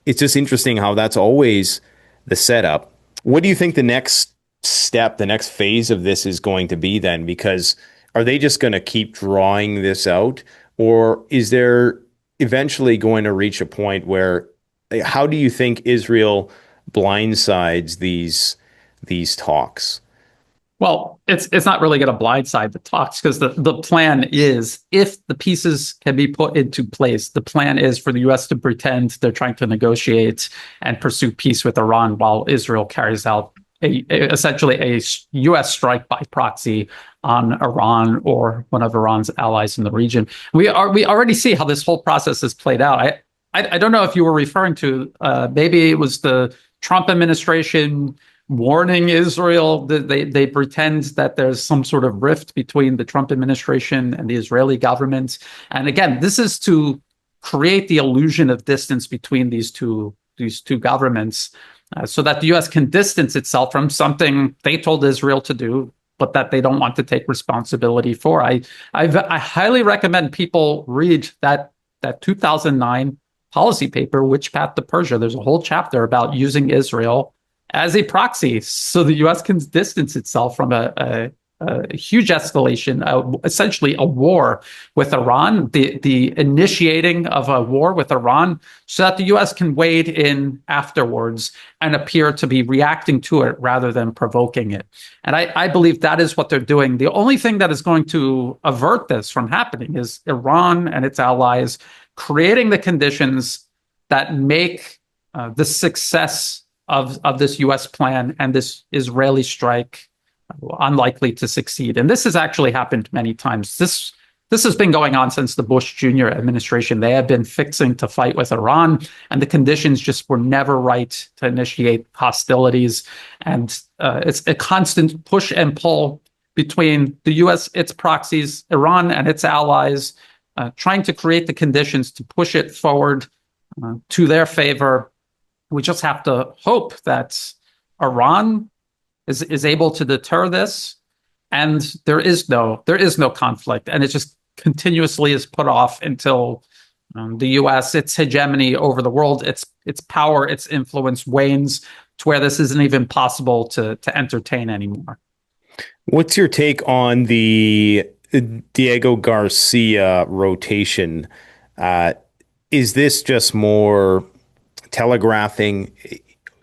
it's just interesting how that's always the setup. What do you think the next step, the next phase of this is going to be then? Because are they just going to keep drawing this out? Or is there eventually going to reach a point where, how do you think Israel blindsides these talks? Well, it's not really going to blindside the talks, because the plan is, if the pieces can be put into place, the plan is for the U.S. to pretend they're trying to negotiate and pursue peace with Iran while Israel carries out essentially a U.S. strike by proxy on Iran or one of Iran's allies in the region. We already see how this whole process has played out. I don't know if you were referring to maybe it was the Trump administration warning Israel that they pretend that there's some sort of rift between the Trump administration and the Israeli government. And again, this is to create the illusion of distance between these two governments, so that the U.S. can distance itself from something they told Israel to do, but that they don't want to take responsibility for. I highly recommend people read that 2009 policy paper, Which Path to Persia. There's a whole chapter about using Israel as a proxy so the U.S. can distance itself from a huge escalation, essentially a war with Iran, the initiating of a war with Iran, so that the U.S. can wade in afterwards and appear to be reacting to it rather than provoking it. And I believe that is what they're doing. The only thing that is going to avert this from happening is Iran and its allies creating the conditions that make the success of this U.S. plan and this Israeli strike unlikely to succeed. And this has actually happened many times. This has been going on since the Bush Jr. administration. They have been fixing to fight with Iran, and the conditions just were never right to initiate hostilities. And it's a constant push and pull between the U.S., its proxies, Iran, and its allies, trying to create the conditions to push it forward to their favor. We just have to hope that Iran is able to deter this, and there is no conflict, and it just continuously is put off until the U.S., its hegemony over the world, its power, its influence wanes to where this isn't even possible to entertain anymore. What's your take on the Diego Garcia rotation? Uh, is this just more telegraphing?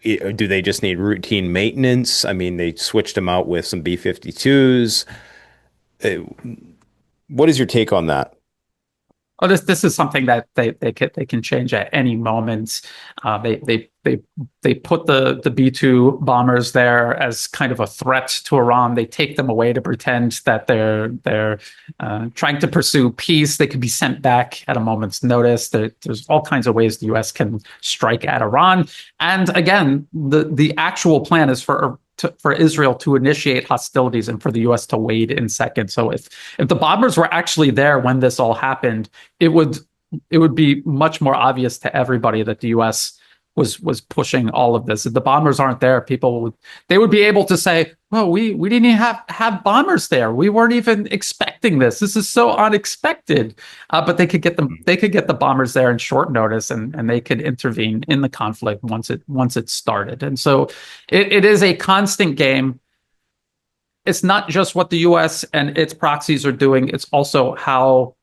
Do they just need routine maintenance? I mean, they switched him out with some B-52s. Uh, What is your take on that? Oh, this is something that they can change at any moment. They put the B-2 bombers there as kind of a threat to Iran. They take them away to pretend that they're trying to pursue peace. They could be sent back at a moment's notice. There's all kinds of ways the U.S. can strike at Iran. And again, the actual plan is for Israel to initiate hostilities and for the U.S. to wade in second. So if the bombers were actually there when this all happened, it would be much more obvious to everybody that the U.S. was pushing all of this. If the bombers aren't there, they would be able to say, "Well, we didn't even have bombers there. We weren't even expecting this. This is so unexpected." But they could get the bombers there in short notice, and they could intervene in the conflict once it started. And so it is a constant game. It's not just what the U.S. and its proxies are doing. It's also how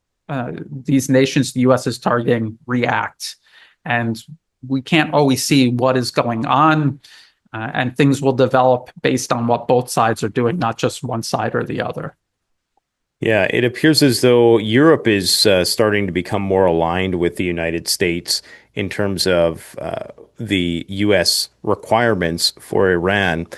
these nations the U.S. is targeting react. And we can't always see what is going on, and things will develop based on what both sides are doing, not just one side or the other. Yeah, it appears as though Europe is starting to become more aligned with the United States in terms of the U.S. requirements for Iran.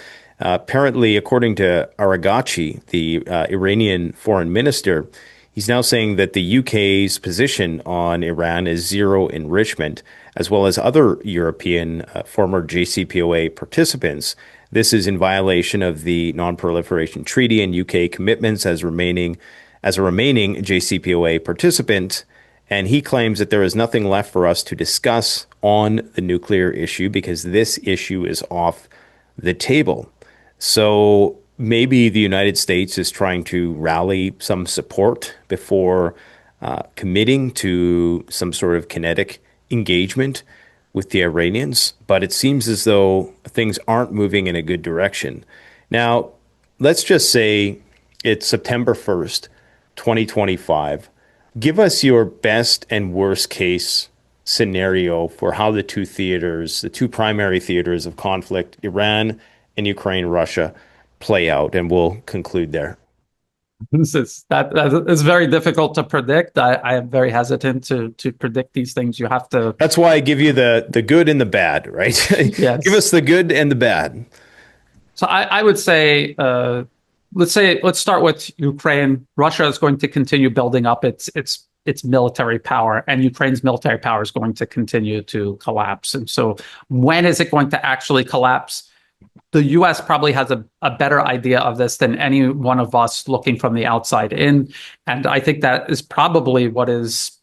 Apparently, according to Aragachi, the Iranian foreign minister, he's now saying that the UK's position on Iran is zero enrichment, as well as other European former JCPOA participants. This is in violation of the Non-Proliferation Treaty and UK commitments as a remaining JCPOA participant. And he claims that there is nothing left for us to discuss on the nuclear issue because this issue is off the table. So maybe the United States is trying to rally some support before committing to some sort of kinetic engagement with the Iranians, but it seems as though things aren't moving in a good direction. Now, let's just say it's September 1st, 2025. Give us your best and worst case scenario for how the two primary theaters of conflict, Iran and Ukraine, Russia, play out, and we'll conclude there. That is very difficult to predict. I am very hesitant to predict these things. You have to. That's why I give you the good and the bad, right? Yes. Give us the good and the bad. So I would say, let's start with Ukraine. Russia is going to continue building up its military power, and Ukraine's military power is going to continue to collapse. And so, when is it going to actually collapse? The U.S. probably has a better idea of this than any one of us looking from the outside in. And I think that is probably what is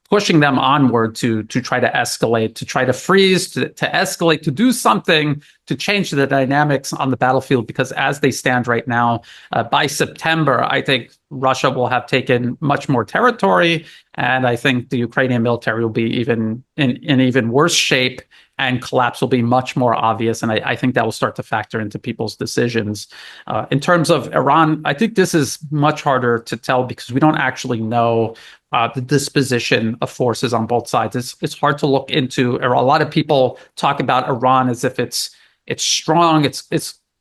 pushing them onward to try to escalate, to try to freeze, to escalate, to do something to change the dynamics on the battlefield. Because as they stand right now, by September, I think Russia will have taken much more territory. And I think the Ukrainian military will be in even worse shape, and collapse will be much more obvious. And I think that will start to factor into people's decisions. In terms of Iran, I think this is much harder to tell because we don't actually know the disposition of forces on both sides. It's hard to look into. A lot of people talk about Iran as if it's strong.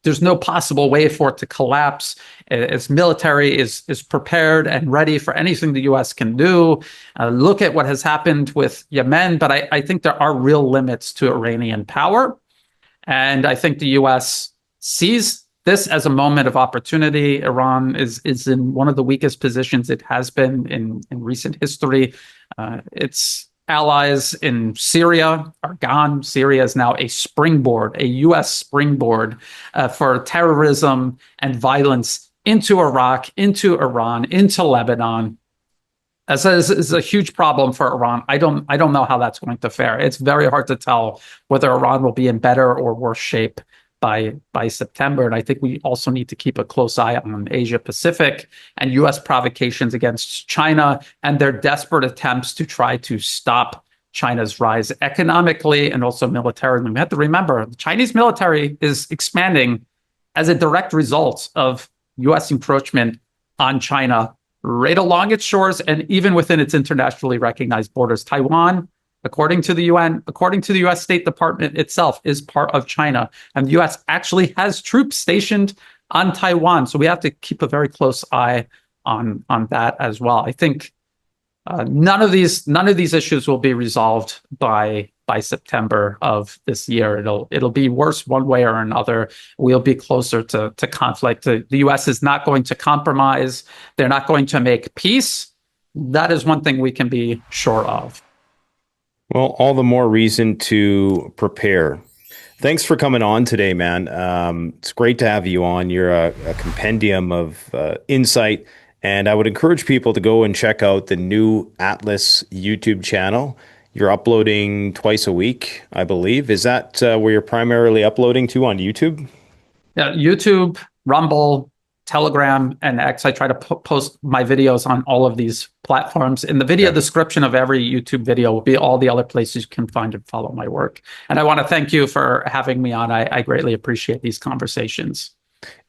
There's no possible way for it to collapse. Its military is prepared and ready for anything the U.S. can do. Look at what has happened with Yemen, but I think there are real limits to Iranian power. And I think the U.S. sees this as a moment of opportunity. Iran is in one of the weakest positions it has been in recent history. Its allies in Syria are gone. Syria is now a springboard, a U.S. springboard for terrorism and violence into Iraq, into Iran, into Lebanon. This is a huge problem for Iran. I don't know how that's going to fare. It's very hard to tell whether Iran will be in better or worse shape by September. And I think we also need to keep a close eye on Asia Pacific and U.S. provocations against China and their desperate attempts to try to stop China's rise economically and also militarily. We have to remember the Chinese military is expanding as a direct result of U.S. encroachment on China right along its shores and even within its internationally recognized borders. Taiwan, according to the UN, according to the U.S. State Department itself, is part of China. And the U.S. actually has troops stationed on Taiwan. So we have to keep a very close eye on that as well. I think none of these issues will be resolved by September of this year. It'll be worse one way or another. We'll be closer to conflict. The U.S. is not going to compromise. They're not going to make peace. That is one thing we can be sure of. Well, all the more reason to prepare. Thanks for coming on today, man. It's great to have you on. You're a compendium of insight, and I would encourage people to go and check out the new Atlas YouTube channel. You're uploading twice a week, I believe. Is that where you're primarily uploading to, on YouTube? Yeah, YouTube, Rumble, Telegram, and X. I try to post my videos on all of these platforms. In the video description of every YouTube video will be all the other places you can find and follow my work. And I want to thank you for having me on. I greatly appreciate these conversations.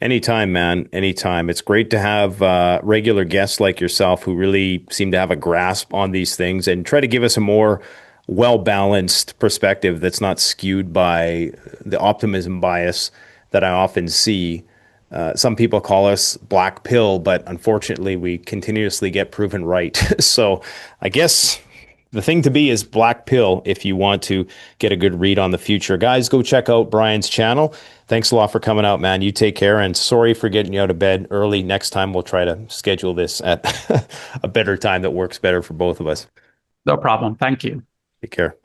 Anytime, man. Anytime. It's great to have regular guests like yourself who really seem to have a grasp on these things and try to give us a more well-balanced perspective that's not skewed by the optimism bias that I often see. Some people call us black pill, but unfortunately we continuously get proven right. So I guess the thing to be is black pill if you want to get a good read on the future. Guys, go check out Brian's channel. Thanks a lot for coming out, man. You take care, and sorry for getting you out of bed early. Next time we'll try to schedule this at a better time that works better for both of us. No problem. Thank you. Take care.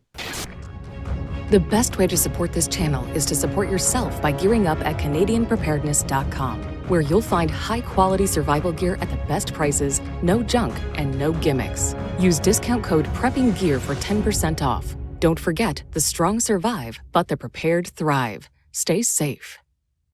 The best way to support this channel is to support yourself by gearing up at CanadianPreparedness.com, where you'll find high-quality survival gear at the best prices, no junk, and no gimmicks. Use discount code PREPPINGGEAR for 10% off. Don't forget, the strong survive, but the prepared thrive. Stay safe.